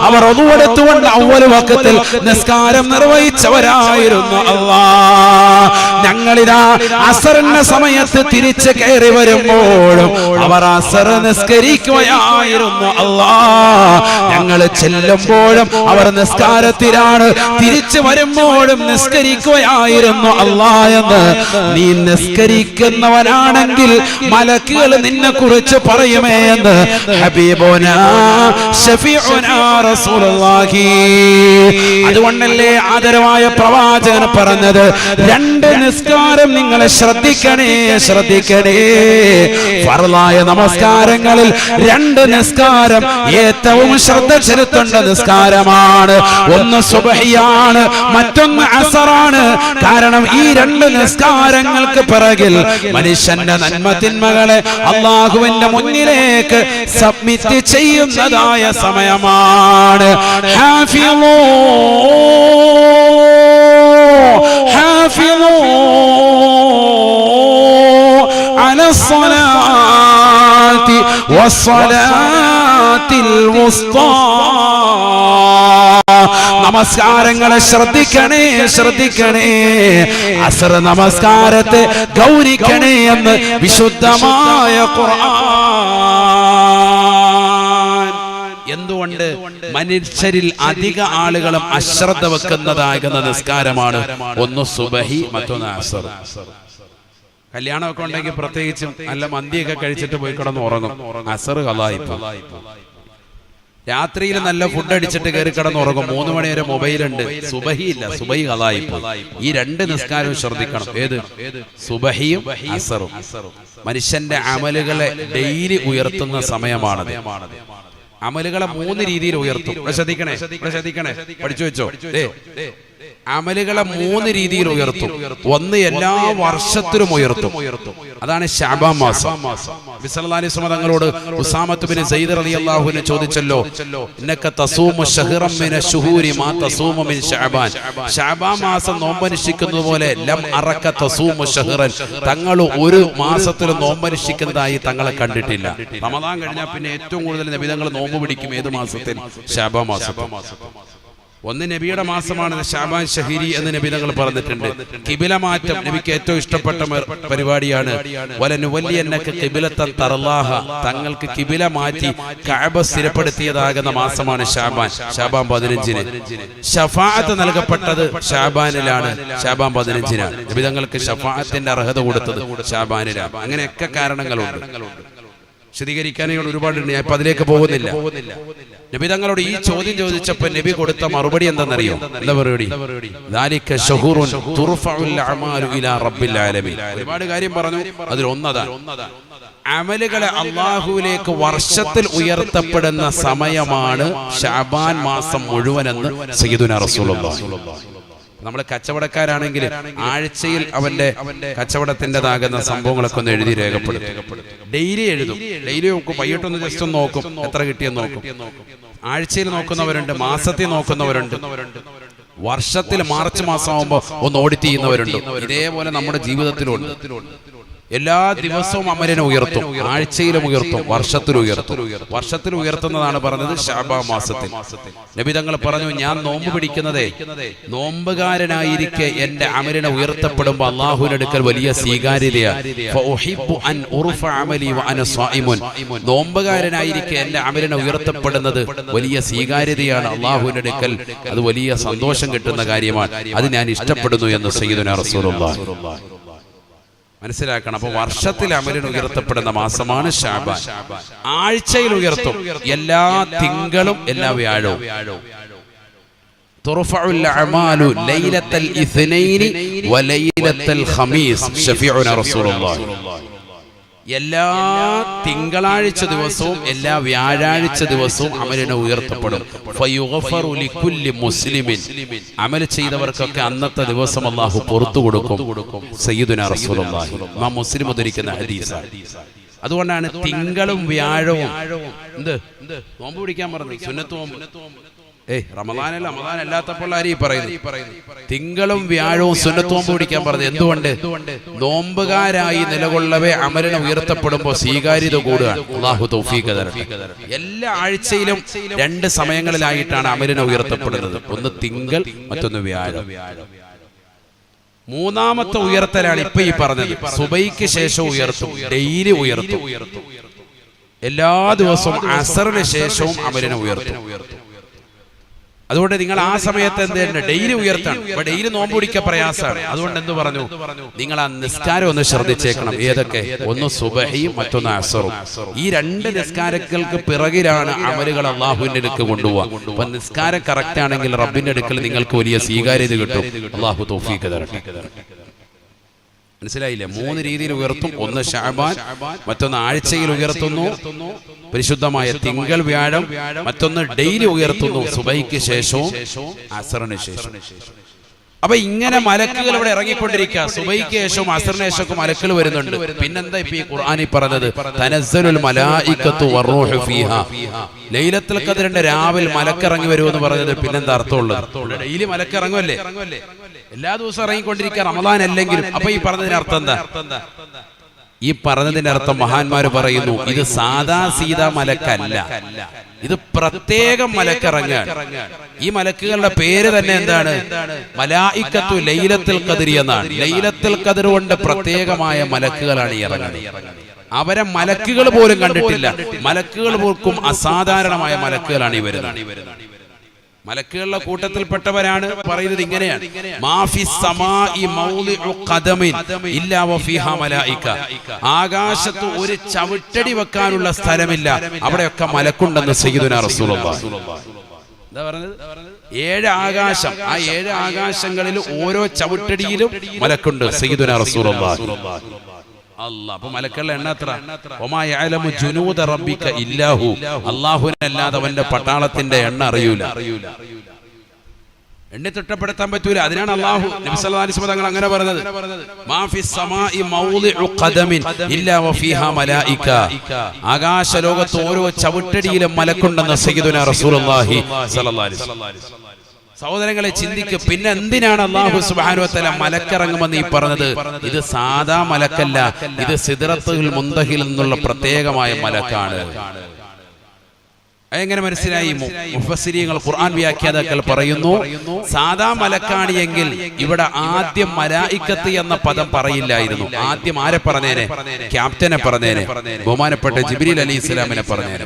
അവർ ഒതുവെടുത്തുകൊണ്ട് അവ്വൽ വഖത്തിൽ നിസ്കാരം നിർവഹിച്ചവരായിരുന്നു. അല്ലാഹ് ഞങ്ങളിതാ അസറിന്റെ സമയത്ത് തിരിച്ച് കയറി വരുമ്പോഴും അവർ അസർ നിസ്കരിക്കുകയായിരുന്നു. അല്ലാഹ് ഞങ്ങൾ ചെല്ലുമ്പോഴും അവർ നിസ്കാരത്തിലാണ്, തിരിച്ചു വരുമ്പോഴും നിസ്കരിക്കുകയായിരുന്നു. അല്ലാഹ് എന്ന് നീ നിസ്കരിക്കുന്നവനാണെങ്കിൽ മലക്കുകൾ നിന്നെ കുറിച്ച് പറയുമേ എന്ന് ഹബീബുനാ ശഫീഉനാ റസൂലുള്ളാഹി. അതുകൊണ്ടല്ലേ ആദരവായ പ്രവാചകൻ പറഞ്ഞത്, രണ്ട് നിസ്കാരം നിങ്ങൾ ശ്രദ്ധിക്കണേ. ഫർളായ നമസ്കാരങ്ങളിൽ രണ്ട് നിസ്കാരം ഏറ്റവും ശ്രദ്ധ ചെലുത്തേണ്ട നിസ്കാരമാണ്. ഒന്ന് സുബ്ഹിയാണ്, മറ്റൊന്ന് അസറാണ്. കാരണം ഈ രണ്ട് നിസ്കാരങ്ങൾക്ക് പിറകിൽ മനുഷ്യന്റെ നന്മ തിന്മകളെ അല്ലാഹുവിന്റെ മുന്നിലേക്ക് സബ്മിറ്റ് ചെയ്യുന്നതായ സമയമാണ്. ഹാഫിളൂ الصلاة والصلاة الوسطى. നമസ്കാരങ്ങളെ ശ്രദ്ധിക്കണേ. അസ്ർ നമസ്കാരത്തെ ഗൗരിക്കണേ എന്ന് വിശുദ്ധമായ ഖുർആൻ. എന്തുകൊണ്ട് മനുഷ്യരിൽ അധിക ആളുകളും അശ്രദ്ധ വെക്കുന്നതാകുന്ന നിസ്കാരമാണ് ഒന്ന് സുബഹി, മറ്റൊന്ന് അസ്ർ. കല്യാണമൊക്കെ ഉണ്ടെങ്കിൽ പ്രത്യേകിച്ചും നല്ല മന്തിയൊക്കെ കഴിച്ചിട്ട് പോയി കിടന്ന് ഉറങ്ങും. അസർ ഖളായിപ്പോ. രാത്രിയിൽ നല്ല ഫുഡ് അടിച്ചിട്ട് കയറി കിടന്ന് ഉറങ്ങും. 3 മണി വരെ മൊബൈലുണ്ട്. സുബഹി ഇല്ല, സുബഹി ഖളായിപ്പോ. ഈ രണ്ട് നിസ്കാരവും ശ്രദ്ധിക്കണം. ഏത്? സുബഹിയും അസറും. മനുഷ്യന്റെ അമലുകളെ ഡെയിലി ഉയർത്തുന്ന സമയമാണത്. അമലുകളെ 3 രീതിയിൽ ഉയർത്തും. ശ്രദ്ധിക്കണേ, പഠിച്ചു വെച്ചോ. അമലുകളെ 3 രീതിയിൽ ഉയർത്തും. ഒന്ന് എല്ലാ വർഷത്തിലും ഉയർത്തും. അതാണ് ശഅബാൻ മാസം. നബി സല്ലല്ലാഹു അലൈഹി വസല്ലം തങ്ങളോട് ഉസാമത്ത് ബിൻ സയ്യിദ് റളിയല്ലാഹു അൻഹു ചോദിച്ചല്ലോ, ഇന്നക തസൂമു ശഹ്റൻ മിന ശുഹൂരി മാ തസൂമു മിൻ ശഅബാൻ. ശഅബാൻ മാസം നോമ്പനുഷ്ഠിക്കുന്നത് പോലെ ലം അറക തസൂമു ശഹ്റൻ, തങ്ങൾ ഒരു മാസത്തിൽ നോമ്പനുഷ്ഠിക്കുന്നതായി തങ്ങളെ കണ്ടിട്ടില്ല. റമദാൻ കഴിഞ്ഞാൽ പിന്നെ ഏറ്റവും കൂടുതൽ നബി തങ്ങൾ നോമ്പ് പിടിക്കും ഏത് മാസത്തിൽ? ശഅബാൻ മാസത്തിൽ. ഒന്ന് നബിയുടെ മാസമാണ് ശഅബാൻ ശഹരി എന്ന് നബി തങ്ങൾ പറഞ്ഞിട്ടുണ്ട്. കിബില മാറ്റം നബിക്ക് ഏറ്റവും ഇഷ്ടപ്പെട്ട പരിപാടിയാണ്. വലനുവല്ലിയന്നക ഖിബ്ലതൻ തർലാഹ, തങ്ങൾക്ക് കിബില മാറ്റി കഅബ സ്ഥിരപ്പെടുത്തിയതാകുന്ന മാസമാണ് ശഅബാൻ. ശഅബാൻ 15-ന് ശഫാഅത്ത് നൽകപ്പെട്ടത് ശഅബാനിലാണ്. ശഅബാൻ 15-നാണ് നബി തങ്ങൾക്ക് ശഫാഅത്തിന്റെ അർഹത കൊടുത്തത് ശഅബാനിലാണ്. അങ്ങനെയൊക്കെ കാരണങ്ങളുണ്ട്, വിശദീകരിക്കാനുള്ള ഒരുപാടുണ്ട്. ഞാൻ ഇപ്പൊ അതിലേക്ക് പോകുന്നില്ല. നബി തങ്ങളോട് ഈ ചോദ്യം ചോദിച്ചപ്പോൾ നബി കൊടുത്ത മറുപടി എന്താണെന്നറിയോ? എന്താ മറുപടി? ദാലിക ശഹൂറുൻ തുർഫഉൽ അഅമാലു ഇലാ റബ്ബിൽ ആലമീൻ. ഒരുപാട് കാര്യം പറഞ്ഞു, അതിൽ ഒന്നതാണ് അമലുകളെ അല്ലാഹുവിലേക്ക് വർഷത്തിൽ ഉയർത്തപ്പെടുന്ന സമയമാണ് ശഅബാൻ മാസം മുഴുവനെന്ന് സയ്യിദുനാ റസൂലുള്ളാഹി. നമ്മൾ കച്ചവടക്കാരാണെങ്കിൽ ആഴ്ചയിൽ അവന്റെ കച്ചവടത്തിൻ്റെതാകുന്ന സംഭവങ്ങളൊക്കെ ഒന്ന് എഴുതി രേഖപ്പെടുത്തും. ഡെയിലി എഴുതും. ഡെയിലി നോക്കും, വൈകിട്ടൊന്ന് ജസ്റ്റ് ഒന്ന് നോക്കും, എത്ര കിട്ടിയെന്ന് നോക്കും. ആഴ്ചയിൽ നോക്കുന്നവരുണ്ട്, മാസത്തിൽ നോക്കുന്നവരുണ്ട്, വർഷത്തിൽ മാർച്ച് മാസം ആകുമ്പോൾ ഒന്ന് ഓഡിറ്റ് ചെയ്യുന്നവരുണ്ട്. ഇതേപോലെ നമ്മുടെ ജീവിതത്തിലുണ്ട്. എല്ലാ ദിവസവും അമലിനെ ഉയർത്തും, ആഴ്ചയിലും ഉയർത്തും, വർഷത്തിലും ഉയർത്തും. വർഷത്തിൽ ഉയർത്തുന്നതാണ് പറഞ്ഞത് ശഅബാൻ മാസത്തിൽ. നബി തങ്ങൾ പറഞ്ഞു, ഞാൻ നോമ്പ് പിടിക്കുന്നതേ നോമ്പുകാരനായിരിക്കെ എന്റെ അമലിനെ ഉയർത്തപ്പെടുമ്പോൾ അല്ലാഹുവിന്റെ അടുക്കൽ വലിയ സ്വീകാര്യതയാണ്. നോമ്പുകാരനായിരിക്കെ എന്റെ അമലിനെ ഉയർത്തപ്പെടുന്നത് വലിയ സ്വീകാര്യതയാണ് അല്ലാഹുവിന്റെ അടുക്കൽ. അത് വലിയ സന്തോഷം കിട്ടുന്ന കാര്യമാണ്. അത് ഞാൻ ഇഷ്ടപ്പെടുന്നു എന്ന് സയ്യിദുനാ റസൂലുള്ളാഹി. മനസ്സിലാക്കണം. അപ്പൊ വർഷത്തിൽ അമലിന് ഉയർത്തപ്പെടുന്ന മാസമാണ് ശഅബാൻ. ആഴ്ചയിൽ ഉയർത്തും, എല്ലാ തിങ്കളും എല്ലാ വ്യാഴവും. തുർഫഉൽ അഅമാലു ലൈലത്തൽ ഇസ്നൈനി വലൈലത്തൽ ഖമീസ് ശഫീഉനാ റസൂലുള്ളാഹി. എല്ലാ തിങ്കളാഴ്ച ദിവസവും എല്ലാ വ്യാഴാഴ്ച ദിവസവും അമലിനെ ഉയർത്തപ്പെടും. ഫയുഗ്ഫറു ലികുല്ലി മുസ്ലിമിൻ, അമൽ ചെയ്തവർക്കൊക്കെ അന്നത്തെ ദിവസം അല്ലാഹു പുറത്തു കൊടുക്കും. സയ്യിദുനാ റസൂലുള്ളാഹി. ഇമാം മുസ്ലിം ഉദ്ധരിക്കുന്ന ഹദീസാണ്. അതുകൊണ്ടാണ് തിങ്കളും വ്യാഴവും നോമ്പ് പിടിക്കാൻ പറഞ്ഞത്. സുന്നത്ത് നോമ്പ് റമദാനല്ല, റമദാൻ അല്ലാത്തപ്പോൾ ആര് പറയുന്നു? തിങ്കളും വ്യാഴവും സുന്നത്ത് നോമ്പ് പിടിക്കാൻ പറഞ്ഞത് എന്തുകൊണ്ട്? നോമ്പുകാരായി നിലകൊള്ളവേ അമലിനെ ഉയർത്തപ്പെടുമ്പോൾ സ്വീകാര്യത കൂടുകയാണ്. അല്ലാഹു തൗഫീഖ് തരട്ടെ. എല്ലാ ആഴ്ചയിലും 2 സമയങ്ങളിലായിട്ടാണ് അമലിനെ ഉയർത്തപ്പെടുന്നത്. ഒന്ന് തിങ്കൾ, മറ്റൊന്ന് വ്യാഴം. മൂന്നാമത്തെ ഉയർത്തലാണ് ഇപ്പൊ ഈ പറഞ്ഞത്. സുബൈക്ക് ശേഷം ഉയർത്തും, ഡെയിലി ഉയർത്തും. എല്ലാ ദിവസവും അസറിന് ശേഷവും അമലിനെ ഉയർത്തും. അതുകൊണ്ട് നിങ്ങൾ ആ സമയത്ത് എന്ത് ഡെയിലി ഉയർത്തണം. ഇപ്പൊ ഡെയിലി നോമ്പ് പിടിക്കാൻ പ്രയാസമാണ്. അതുകൊണ്ട് എന്ത് പറഞ്ഞു? നിങ്ങൾ ആ നിസ്കാരം ഒന്ന് ശ്രദ്ധിച്ചേക്കണം. ഏതൊക്കെ? ഒന്ന് സുബഹിയും മറ്റൊന്ന് അസറും. ഈ 2 നിസ്കാരങ്ങൾക്ക് പിറകിലാണ് അമലുകൾ അല്ലാഹുവിന്റെ അടുക്ക് കൊണ്ടുപോവുക. അപ്പൊ നിസ്കാരം കറക്റ്റ് ആണെങ്കിൽ റബ്ബിന്റെ അടുക്കൽ നിങ്ങൾക്ക് വലിയ സ്വീകാര്യത കിട്ടും. അല്ലാഹു തൗഫീഖ് തരട്ടെ. മനസ്സിലായില്ലേ? 3 രീതിയിൽ ഉയർത്തും. ഒന്ന് ശഅബാൻ, മറ്റൊന്ന് ആഴ്ചയിൽ ഉയർത്തുന്നു പരിശുദ്ധമായ തിങ്കൾ വ്യാഴം, മറ്റൊന്ന് ഡെയിലി ഉയർത്തുന്നു സുബഹിക്ക് ശേഷവും അസറിന് ശേഷം. അപ്പൊ ഇങ്ങനെ മലക്കുകൾ ഇവിടെ ഇറങ്ങിക്കൊണ്ടിരിക്കുക. സുബഹിക്ക് ശേഷവും അസറിന് ശേഷവും മലക്കുകൾ വരുന്നുണ്ട്. പിന്നെന്താ ഇപ്പൊ ഈ ഖുർആനിൽ പറഞ്ഞത്? തനസ്സലുൽ മലായികത്തു വറൂഹു ഫീഹാ. ലൈലത്തുൽ ഖദ്റിന്റെ രാവിലെ മലക്കിറങ്ങി വരുമെന്ന് പറഞ്ഞത് പിന്നെന്താ അർത്ഥമുള്ളത്? ഡെയിലി മലക്കിറങ്ങുമല്ലേ? എല്ലാ ദിവസവും ഇറങ്ങിക്കൊണ്ടിരിക്കുക, റമദാൻ അല്ലെങ്കിലും. അപ്പൊ ഈ പറഞ്ഞതിന് അർത്ഥം എന്താ? ഈ പറഞ്ഞതിന്റെ അർത്ഥം മഹാന്മാര് പറയുന്നു, ഇത് സാദാ സീതാ മലക്കല്ല, ഇത് പ്രത്യേകം മലക്കിറങ്ങാൻ. ഈ മലക്കുകളുടെ പേര് തന്നെ എന്താണ്? മലായിക്കത്തു ലൈലത്തുൽ ഖദ്രി എന്നാണ്. ലൈലത്തുൽ ഖദ്ർ കൊണ്ട് പ്രത്യേകമായ മലക്കുകളാണ് ഈ ഇറങ്ങുന്നത്. അവരെ മലക്കുകൾ പോലും കണ്ടിട്ടില്ല. മലക്കുകൾ പോലും അസാധാരണമായ മലക്കുകളാണ് ഈ വരുന്നത്. മലക്കുകളുടെ കൂട്ടത്തിൽപ്പെട്ടവരാണ് പറയുന്നത് ഇങ്ങനെയാണ്: ആകാശത്ത് ഒരു ചവിട്ടടി വെക്കാനുള്ള സ്ഥലമില്ല, അവിടെയൊക്കെ മലക്കുണ്ടെന്ന് സയ്യിദുനാ റസൂലുള്ളാഹി. എന്താ പറഞ്ഞത്? 7 ആകാശം. ആ 7 ആകാശങ്ങളിൽ ഓരോ ചവിട്ടടിയിലും മലക്കുണ്ട് സയ്യിദുനാ റസൂലുള്ളാഹി. അല്ലാഹ്. അപ്പൊ മലക്കുകളുടെ എണ്ണം എത്ര? വമാ യഅലമു ജുനൂദ റബ്ബിക ഇല്ലാഹു. അല്ലാഹുവിനെ അല്ലാതെ അവന്റെ പട്ടാളത്തിന്റെ എണ്ണം അറിയൂല. എണ്ണി തിട്ടപ്പെടുത്താൻ പറ്റൂല. അതിനാണ് അല്ലാഹു നബി സല്ലല്ലാഹു അലൈഹി വസല്ലം തങ്ങൾ അങ്ങനെ പറഞ്ഞത്, മാ ഫിസ് സമാഇ മൗളിഉ ഖദമിൻ ഇല്ലാ വഫീഹാ മലായിക. ആകാശ ലോകത്ത് ഓരോ ചവിട്ടടിയിലും മലക്കുണ്ടെന്ന് സയ്യിദുനാ റസൂലുള്ളാഹി സ്വല്ലല്ലാഹു അലൈഹി വസല്ലം. സഹോദരങ്ങളെ ചിന്തിക്കുക, പിന്നെ എന്തിനാണ് അല്ലാഹു സുബ്ഹാനഹു വ തആല മലക്കിറങ്ങുമെന്ന് ഈ പറഞ്ഞത്? ഇത് സാധാ മലക്കല്ല, ഇത് സിദ്റത്തുൽ മുന്തഹിൽ നിന്നുള്ള പ്രത്യേകമായ മലക്കാണ്. എങ്ങനെ മനസ്സിലായി? മുഫസ്സിരീങ്ങൾ, ഖുർആൻ വ്യാഖ്യാതാക്കൾ പറയുന്നു, സാധാ മലക്കാണ് എങ്കിൽ ഇവിടെ ആദ്യം മലായിക്കത്ത് എന്ന പദം പറയില്ലായിരുന്നു. ആദ്യം ആരെ പറഞ്ഞേനെ? ക്യാപ്റ്റനെ പറഞ്ഞേനെ, ബഹുമാനപ്പെട്ട ജിബ്രീൽ അലൈഹിസ്സലാമിനെ പറഞ്ഞേനെ.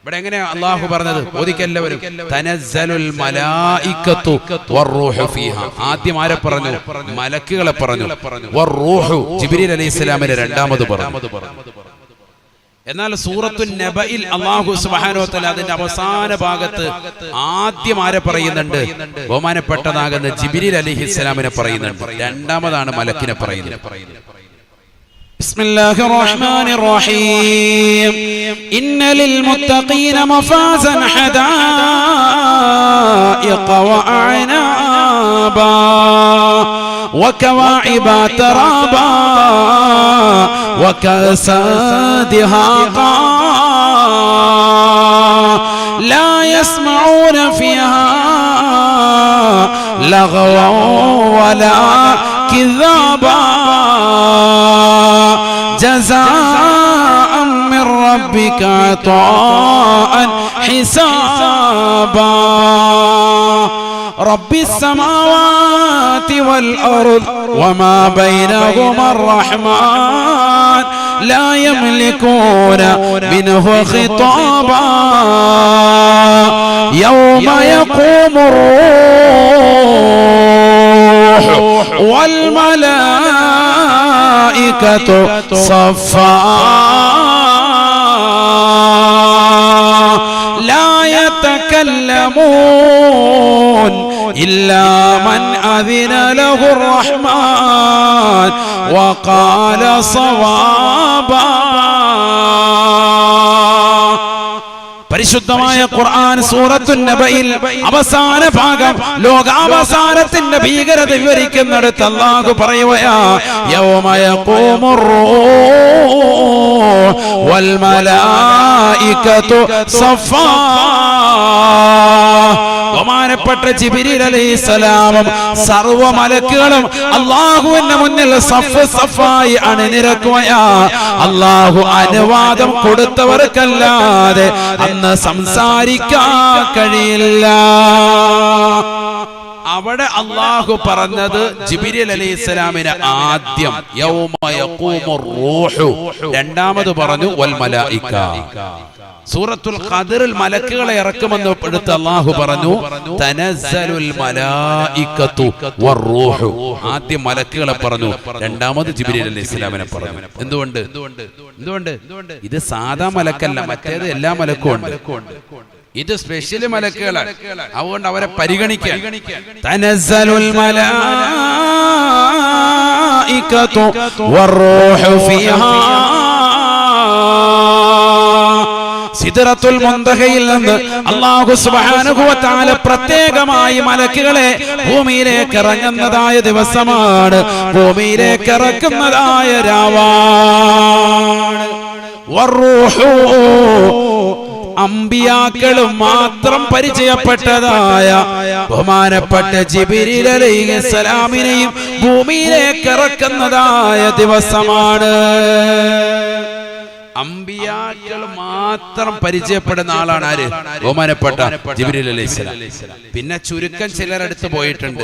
ഇവിടെ എങ്ങനെയാ അല്ലാഹു പറഞ്ഞത്? ഓദിക്കെല്ലാവരും, തനസ്സലുൽ മലായിക്കത്തു വറൂഹു ഫീഹാ. ആദ്യം ആരെ പറഞ്ഞു? മലക്കുകളെ പറഞ്ഞു. വറൂഹു ജിബ്രീൽ അലൈഹിസ്സലാമിനെ രണ്ടാമത് പറഞ്ഞു. എന്നാൽ സൂറത്തുൻ നബയിൽ അല്ലാഹു സുബ്ഹാനഹു വ തആല അതിന്റെ അവസാന ഭാഗത്ത് ആദ്യം ആരെ പറയുന്നുണ്ട്? ബഹുമാനപ്പെട്ടതാകുന്ന ജിബ്രീൽ അലൈഹിസ്സലാമിനെ പറയുന്നുണ്ട്. രണ്ടാമതാണ് മലക്കിനെ പറയുന്നത്. ബിസ്മില്ലാഹിർ റഹ്മാനിർ റഹീം. ഇന്നലിൽ മുത്തഖീന മഫാസൻ ഹദായിഖ വഅനാബാ وكواعب ترابا وكأسا دهاقا لا يسمعون فيها لغوا ولا كذابا جزاء من ربك عطاء حسابا رب السماوات والأرض وما بينهما الرحمن لا يملكون منه خطابا يوم يقوم الروح والملائكة صفا لا يتكلمون إلا من أذن له الرحمن وقال صوابا. പരിശുദ്ധമായ ഖുർആൻ സൂറത്തുൻ നബയിൽ അവസാന ഭാഗം ലോകാവസാനത്തിന്റെ ഭീകരത വിവരിക്കുന്നിടത്ത് അല്ലാഹു പറയുകയാ, യൗമ യഖൂമുർ റൂഹ് വൽ മലായികതു സഫാ. ബഹുമാനപ്പെട്ട ജിബ്രീൽ അലൈഹിസ്സലാമും സർവ്വ മലക്കുകളും അല്ലാഹുവിന്റെ മുന്നിൽ സഫ് സഫായി അണിനിരക്കുകയാ. അല്ലാഹു അനുവാദം കൊടുത്തവർക്കല്ലാതെ അന്ന് സംസാരിക്കാൻ കഴിയില്ല. അവിടെ അല്ലാഹു പറഞ്ഞത് ജിബ്രീൽ അലൈഹിസ്സലാമിനെ ആദ്യം യൗമ യഖൂമുർ റൂഹു, രണ്ടാമത് പറഞ്ഞു വൽ മലായിക. സൂറത്തുൽ ഖദറിൽ മലക്കുകളെ ഇറക്കുമെന്ന് എടുത്ത് അല്ലാഹു പറഞ്ഞു തനസ്സലുൽ മലായികത്തു വറൂഹു. ആദ്യം മലക്കുകളെ പറഞ്ഞു, രണ്ടാമത് ജിബ്രീൽ അലൈഹിസ്സലാമിനെ പറഞ്ഞു. എന്തുകൊണ്ട്? ഇത് സാധാ മലക്കല്ല, മറ്റേത് എല്ലാ മലക്കും ഉണ്ട്. ഇത് സ്പെഷ്യൽ മലക്കുകളാണ്, അതുകൊണ്ട് അവരെ പരിഗണിക്കുക. തനസ്സലുൽ മലായികത്തു വറൂഹു ഫീഹാ. സിദ്റത്തുൽ മുന്തഹയിൽ നിന്ന് അല്ലാഹു സുബ്ഹാനഹു വ തആല പ്രത്യേകമായി മലക്കുകളെ ഭൂമിയിലേക്ക് ഇറങ്ങുന്നതായ ദിവസമാണ്, ഭൂമിയിലേക്ക് ഇറക്കുന്നതായ രാവാണ്. വറൂഹു, അമ്പിയാക്കളും മാത്രം പരിചയപ്പെട്ടതായ ബഹുമാനപ്പെട്ട ജിബ്രീൽ അലൈഹിസ്സലാമിനെയും ഭൂമിയിലേക്ക് ഇറക്കുന്നതായ ദിവസമാണ്. അമ്പിയാക്കൾ മാത്രം പരിചയപ്പെടുന്ന ആളാണ് ആര്? ബഹുമാനപ്പെട്ട ജിബ്രീൽ അലൈഹിസ്സലാം. പിന്നെ ചുരുക്കം ചിലരടുത്ത് പോയിട്ടുണ്ട്.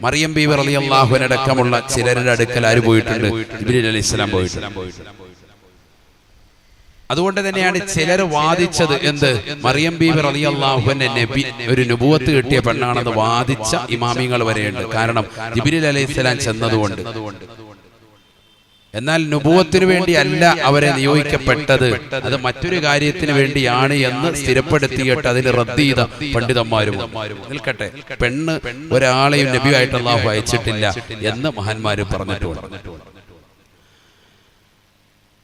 മറിയം ബീവി റളിയല്ലാഹു അൻഹ അടക്കമുള്ള ചിലരുടെ അടുക്കൽ ആര് പോയിട്ടുണ്ട്? ജിബ്രീൽ അലൈഹിസ്സലാം പോയിട്ടുണ്ട്. അതുകൊണ്ട് തന്നെയാണ് ചിലർ വാദിച്ചത് എന്ത്? മറിയം ബീവി റളിയല്ലാഹു അൻഹ നബി, ഒരു നുബുവത്ത് കിട്ടിയ പെണ്ണാണെന്ന് വാദിച്ച ഇമാമിങ്ങൾ വരെയുണ്ട്. കാരണം ജിബ്രീൽ അലൈഹിസ്സലാം ചെന്നതുകൊണ്ട്. എന്നാൽ നുബുവത്തിന് വേണ്ടി അല്ല അവരെ നിയോഗിക്കപ്പെട്ടത്, അത് മറ്റൊരു കാര്യത്തിന് വേണ്ടിയാണ് എന്ന് സ്ഥിരപ്പെടുത്തിയിട്ട് അതിൽ റദ്ദ് ചെയ്ത പണ്ഡിതന്മാരും നിൽക്കട്ടെ. പെണ്ണ് ഒരാളെയും നബിയായിട്ട് അല്ലാഹു അയച്ചിട്ടില്ല എന്ന് മഹാന്മാര് പറഞ്ഞിട്ടുണ്ട്.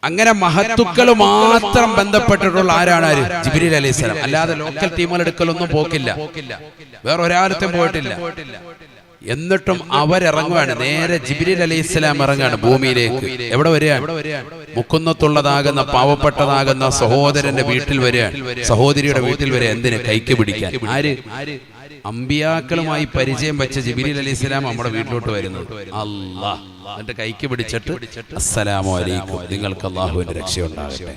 അങ്ങനെ മഹത്തുക്കൾ മാത്രം ബന്ധപ്പെട്ടിട്ടുള്ള ആരാണ്? ജിബ്രീൽ അലൈഹിസ്സലാം. അല്ലാതെ ലോക്കൽ ടീമുകൾ എടുക്കലൊന്നും പോക്കില്ല, വേറെ ഒരാളത്തും പോയിട്ടില്ല. എന്നിട്ടും അവരിറങ്ങുകയാണ്, നേരെ ജിബ്രീൽ അലൈഹിസ്സലാം ഇറങ്ങുകയാണ് ഭൂമിയിലേക്ക്. എവിടെ വരികയാണ്? മുക്കുന്നത്തുള്ളതാകുന്ന പാവപ്പെട്ടതാകുന്ന സഹോദരന്റെ വീട്ടിൽ വരികയാണ്, സഹോദരിയുടെ വീട്ടിൽ വരിക. എന്തിന്? കൈക്ക് പിടിക്കാൻ. ആര്? അമ്പിയാക്കളുമായി പരിചയം വെച്ച ജിബ്രീൽ അലൈഹിസ്സലാം നമ്മുടെ വീട്ടിലോട്ട് വരുന്നത്. അല്ലാഹ്. എന്നിട്ട് കൈക്ക് പിടിച്ചിട്ട് അസ്സലാമു അലൈക്കും, നിങ്ങൾക്ക് അല്ലാഹുവിന്റെ രക്ഷയുണ്ടാകട്ടെ.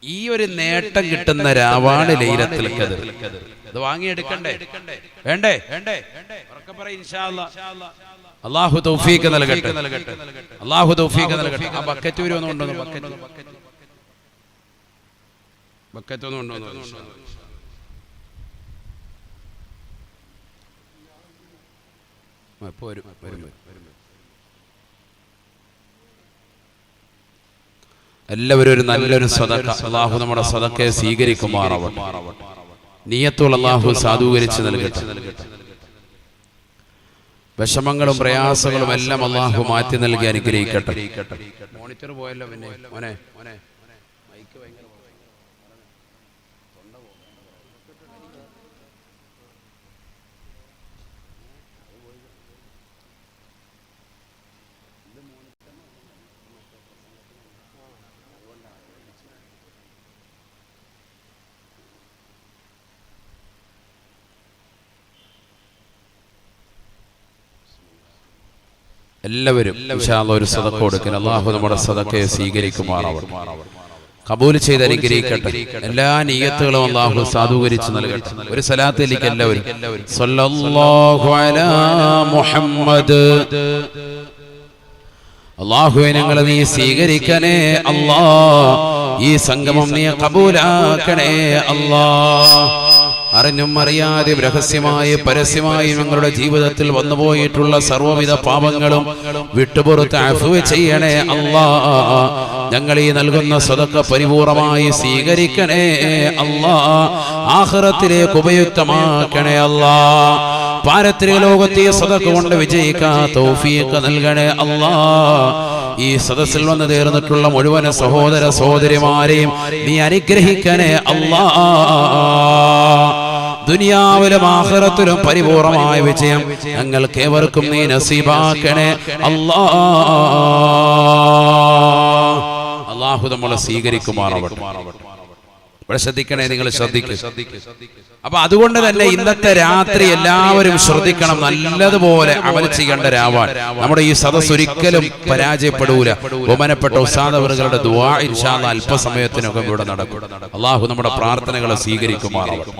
ഈ ഒരു നേട്ടം കിട്ടുന്ന രാവാണ് ലൈലത്തുൽ ഖദ്ർ. അത് വാങ്ങിയെടുക്കണ്ടേ? വേണ്ടേ? ഇൻഷാ അല്ലാഹ്. അല്ലാഹു തൗഫീഖ് നൽകട്ടെ, അല്ലാഹു തൗഫീഖ് നൽകട്ടെ. ആ ബക്കറ്റ് വരുമെന്ന് കൊണ്ടുവന്നു, ബക്കറ്റ് ഒന്നും കൊണ്ടുവന്നു. എല്ലാവരും ഒരു നല്ലൊരു സദഖ, അല്ലാഹു നമ്മുടെ സദഖയെ സ്വീകരിക്കുമാറാവട്ടെ. നിയ്യത്തുൽ അല്ലാഹു സാധൂകരിച്ച് നൽകട്ടെ. വിഷമങ്ങളും പ്രയാസങ്ങളും എല്ലാം അല്ലാഹു മാറ്റി നൽകി അനുഗ്രഹിക്കട്ടെ. മോണിറ്റർ പോയല്ലോ പിന്നെ മോനെ. എല്ലാവരും ഇൻഷാ അല്ലാഹ് ഒരു സദഖ കൊടുക്കണം. അല്ലാഹു നമ്മുടെ സദഖയെ സ്വീകരിക്കുമാറാവട്ടെ, കബൂൽ ചെയ്ത് അനുഗ്രഹിക്കട്ടെ. എല്ലാ നിയ്യത്തുകളും അല്ലാഹു സാധൂകരിച്ച് നൽകട്ടെ. ഒരു സലാത്തിലേക്ക് എല്ലാവരും സല്ലല്ലാഹു അലാ മുഹമ്മദ്. അല്ലാഹുവേ ഞങ്ങളെ നീ സ്വീകരിക്കണേ അല്ലാഹ്, ഈ സംഗമം നീ കബൂലാക്കണേ അല്ലാഹ്. അറിഞ്ഞും അറിയാതെ രഹസ്യമായി പരസ്യമായി ഞങ്ങളുടെ ജീവിതത്തിൽ വന്നുപോയിട്ടുള്ള സർവ്വവിധ പാപങ്ങളും വിട്ടുപുറത്ത് അഫ്വ് ചെയ്യണേ അല്ലാഹ്. ഞങ്ങൾ ഈ നൽകുന്ന സദഖ പരിപൂർണമായി സ്വീകരിക്കണേ അല്ലാഹ്. ആഖിറത്തിലേക്ക് ഉപയുക്തമാക്കണേ അല്ലാഹ്. പാരത്രിക ലോകത്തെ സദഖ കൊണ്ട് വിജയിക്കാൻ തൗഫീഖ് നൽകണേ അല്ലാഹ്. ഈ സദസ്സിൽ വന്നു ചേർന്നിട്ടുള്ള മുഴുവൻ സഹോദര സഹോദരിമാരെയും നീ അനുഗ്രഹിക്കണേ അല്ലാഹ്. ദുനിയാവിലും ആഖിറത്തിലും പരിപൂർണമായ വിജയം ഞങ്ങൾക്ക് ഏവർക്കും നീ നസീബാക്കണേ അല്ലാഹ്. അല്ലാഹു നമ്മളെ സ്വീകരിക്കുമാറാവട്ടെ. ഇവിടെ ശ്രദ്ധിക്കണേ, നിങ്ങൾ ശ്രദ്ധിക്കും. അപ്പൊ അതുകൊണ്ട് തന്നെ ഇന്നത്തെ രാത്രി എല്ലാവരും ശ്രദ്ധിക്കണം, നല്ലതുപോലെ അമൽ ചെയ്യേണ്ട രാവാൻ. നമ്മുടെ ഈ സദസ് ഒരിക്കലും പരാജയപ്പെടൂല. ബഹുമാനപ്പെട്ട ഉസ്താദ് അവരുടെ ദുആ ഇൻഷാ അല്ലാഹ് അല്പസമയത്തിനകം ഇവിടെ നടക്കും. അല്ലാഹു നമ്മുടെ പ്രാർത്ഥനകളെ സ്വീകരിക്കുമാറാവട്ടെ.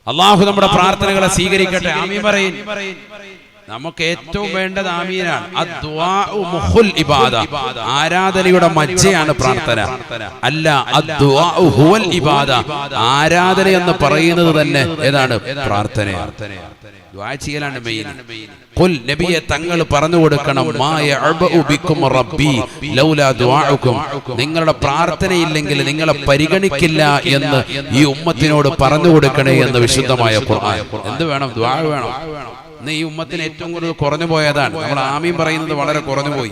അല്ലാഹു നമ്മുടെ പ്രാർത്ഥനകളെ സ്വീകരിക്കട്ടെ. ആമീൻ പറയിൻ. നമുക്ക് ഏറ്റവും വേണ്ടത് ആമീനാണ്. അദ്ദുആഉ മുഖുൽ ഇബാദ, ആരാധനയുടെ മജ്ജയാണ് പ്രാർത്ഥന. അല്ല, അദ്ദുആഉ ഹുവൽ ഇബാദ, ആരാധന എന്ന് പറയുന്നത് തന്നെ ഏതാണ്? പ്രാർത്ഥനയാണ്. ദുആ ചെയ്യലാണ് മെയിൻ. ഖുൽ, നബിയെ തങ്ങൾ പറഞ്ഞു കൊടുക്കണം, മാ യഅബഉ ബിക്കും റബ്ബി ലൗലാ ദുആഉക്കും, നിങ്ങളുടെ പ്രാർത്ഥനയില്ലെങ്കിൽ നിങ്ങളെ പരിഗണിക്കില്ല എന്ന് ഈ ഉമ്മത്തിനോട് പറഞ്ഞു കൊടുക്കണേ എന്ന് വിശുദ്ധമായ ഖുർആൻ. എന്ത് വേണം? ദുആ വേണം. ഈ ഉമ്മത്തിന് ഏറ്റവും കൂടുതൽ കുറഞ്ഞു പോയതാണ്. നമ്മൾ ആമീൻ പറയുന്നത് വളരെ കുറഞ്ഞു പോയി.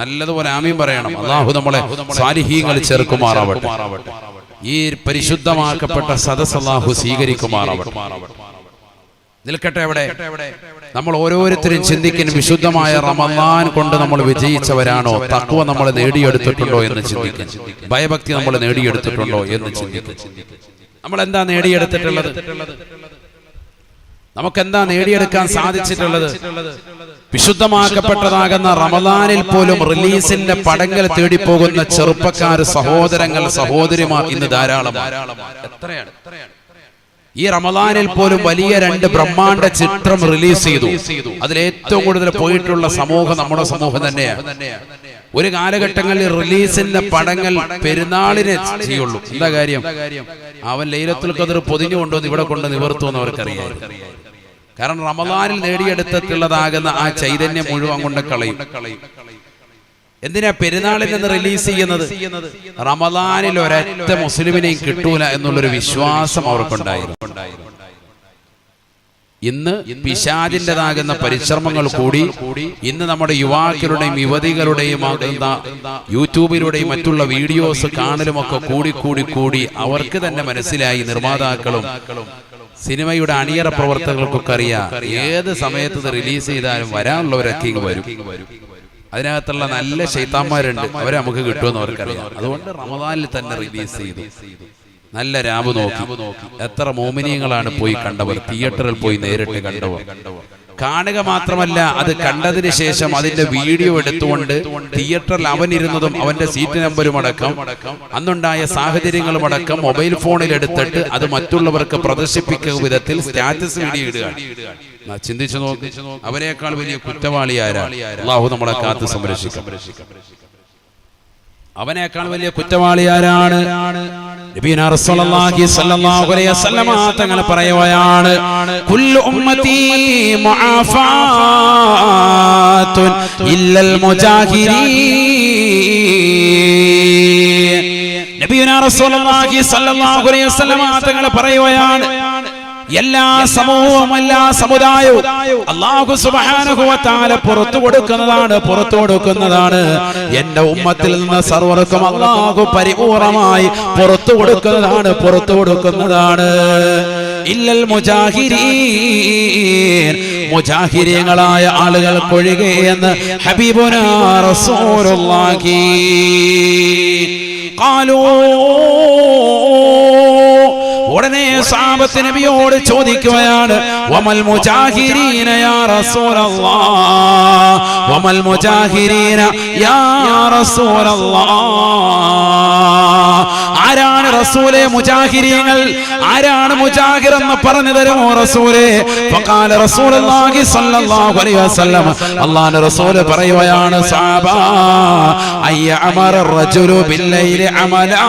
നല്ലതുപോലെ ആമീൻ പറയണം. അല്ലാഹു നമ്മളെ സാലിഹീങ്ങളിൽ ചേർക്കുമാറാവട്ടെ. ഈ പരിശുദ്ധമാക്കപ്പെട്ട സദസ്സ് അല്ലാഹു സ്വീകരിക്കുമാറാവട്ടെ. നിൽക്കട്ടെ അവിടെ. നമ്മൾ ഓരോരുത്തരും ചിന്തിക്കും, വിശുദ്ധമായ റമളാൻ കൊണ്ട് നമ്മൾ വിജയിച്ചവരാണോ? തഖ്വ നമ്മൾ നേടിയെടുത്തിട്ടുണ്ടോ എന്ന് ചിന്തിക്കും. ഭയഭക്തി നമ്മൾ നേടിയെടുത്തിട്ടുണ്ടോ എന്ന് ചിന്തിക്കും. നമ്മൾ എന്താ നേടിയെടുത്തിട്ടുള്ളത്? നമുക്കെന്താ നേടിയെടുക്കാൻ സാധിച്ചിട്ടുള്ളത്? വിശുദ്ധമാക്കപ്പെട്ടതാകുന്ന റമളാനിൽ പോലും റിലീസിന്റെ പടങ്ങൾ തേടിപ്പോകുന്ന ചെറുപ്പക്കാർ, സഹോദരങ്ങൾ, സഹോദരിമാർ ഇന്ന് ധാരാളം. എത്രയാണ്? ഈ റമളാനിൽ പോലും വലിയ 2 ബ്രഹ്മാണ്ഡ ചിത്രം റിലീസ് ചെയ്തു. അതിലേറ്റവും കൂടുതൽ പോയിട്ടുള്ള സമൂഹം നമ്മുടെ സമൂഹം തന്നെയാണ്. ഒരു കാലഘട്ടങ്ങളിൽ റിലീസിന്റെ പടങ്ങൾ പെരുന്നാളിനെ ചെയ്യുള്ളൂ. എന്താ കാര്യം? അവൻ ലൈലത്തുൽ ഖദ്ർ പൊതിഞ്ഞു കൊണ്ടുവന്ന് ഇവിടെ കൊണ്ട് നിവർത്തുമെന്ന് അവർക്കറിയാം. കാരണം റമളാനിൽ നേടിയെടുത്തിട്ടുള്ളതാകുന്ന ആ ചൈതന്യം മുഴുവൻ കൊണ്ട് കളയും. എന്തിനാ പെരുന്നാളിൽ നിന്ന് റിലീസ് ചെയ്യുന്നത്? റമളാനിൽ ഒരൊറ്റ മുസ്ലിമിനെയും കിട്ടൂല എന്നുള്ളൊരു വിശ്വാസം അവർക്കുണ്ടായിരുന്നു. ഇന്ന് പിശാചിൻ്റെതാകുന്ന പരിശ്രമങ്ങൾ കൂടി ഇന്ന് നമ്മുടെ യുവാക്കളുടെയും യുവതികളുടെയും ആകുന്ന യൂട്യൂബിലൂടെയും മറ്റുള്ള വീഡിയോസ് കാണലുമൊക്കെ കൂടി അവർക്ക് തന്നെ മനസ്സിലായി, നിർമ്മാതാക്കളും സിനിമയുടെ അണിയറ പ്രവർത്തകർക്കൊക്കെ അറിയാം ഏത് സമയത്ത് ഇത് റിലീസ് ചെയ്താലും വരാനുള്ളവരൊക്കെ ഇങ്ങ് വരും. അതിനകത്തുള്ള നല്ല ശൈത്താന്മാരുണ്ട്, അവരെ നമുക്ക് കിട്ടുമെന്ന് അവർക്കറിയാം. അതുകൊണ്ട് റമദാനിൽ തന്നെ റിലീസ് ചെയ്തു. നല്ല രാവ് നോക്കി എത്ര മോമിനിയങ്ങളാണ് പോയി കണ്ടവർ, തിയേറ്ററിൽ പോയി നേരിട്ട് കണ്ടവർ. കാണുക മാത്രമല്ല, അത് കണ്ടതിന് ശേഷം അതിന്റെ വീഡിയോ എടുത്തുകൊണ്ട് തിയേറ്ററിൽ അവനിരുന്നതും അവന്റെ സീറ്റ് നമ്പരും അടക്കം അന്നുണ്ടായ സാഹചര്യങ്ങളും അടക്കം മൊബൈൽ ഫോണിൽ എടുത്തിട്ട് അത് മറ്റുള്ളവർക്ക് പ്രദർശിപ്പിക്കുന്ന വിധത്തിൽ സ്റ്റാറ്റസ് വീഡിയോ ഇടുക. ചിന്തിച്ചു നോക്ക്, അവരെക്കാൾ വലിയ കുറ്റവാളി ആരാ? അല്ലാഹു നമ്മളെ കാത്ത് സംരക്ഷിക്കും. അവനേക്കാൾ വലിയ കുറ്റവാളി ആരാണ്? നബിയുനാ റസൂലുള്ളാഹി സ്വല്ലല്ലാഹു അലൈഹി വസല്ലം തങ്ങൾ പറയുകയാണ്, കുല്ലു ഉമ്മത്തി മുആഫാത്തുൻ ഇല്ലൽ മുജാഹിരീൻ. നബിയുനാ റസൂലുള്ളാഹി സ്വല്ലല്ലാഹു അലൈഹി വസല്ലം തങ്ങൾ പറയുകയാണ്, എല്ലാ സമൂഹവും എല്ലാ സമുദായവും അല്ലാഹു സുബ്ഹാനഹു വ തആല പുറത്തു കൊടുക്കുന്നതാണ്. എന്റെ ഉമ്മത്തിൽ നിന്ന് സർവർക്കും അല്ലാഹു പരിപൂർണമായി പുറത്തു കൊടുക്കുന്നതാണ്. ഇല്ലൽ മുജാഹിരീൻ, മുജാഹിരീങ്ങളായ ആളുകൾക്കൊഴികെ എന്ന് ഹബീബുനാ റസൂലുള്ളാഹി. ഖാലൂ, ഉടനെ സഹാബത്ത് നബിയോട് ചോദിക്കുകയാണ്, വമൽ മുജാഹിരീന യാ റസൂലല്ലാഹ്, വമൽ മുജാഹിരീന യാ റസൂലല്ലാഹ്. ആരാണ് റസൂലേ മുജാഹിരീങ്ങൾ? ആരാണ് മുജാഹിർ എന്ന് പറഞ്ഞു തരുമോ റസൂലേ? ഫഖാല റസൂലുള്ളാഹി സ്വല്ലല്ലാഹു അലൈഹി വസല്ലം, അല്ലാഹുവിന്റെ റസൂൽ പറയുകയാണ്, സഹാബാ അയ്യഅമറ റജുലു ബില്ലൈലി അമലാ.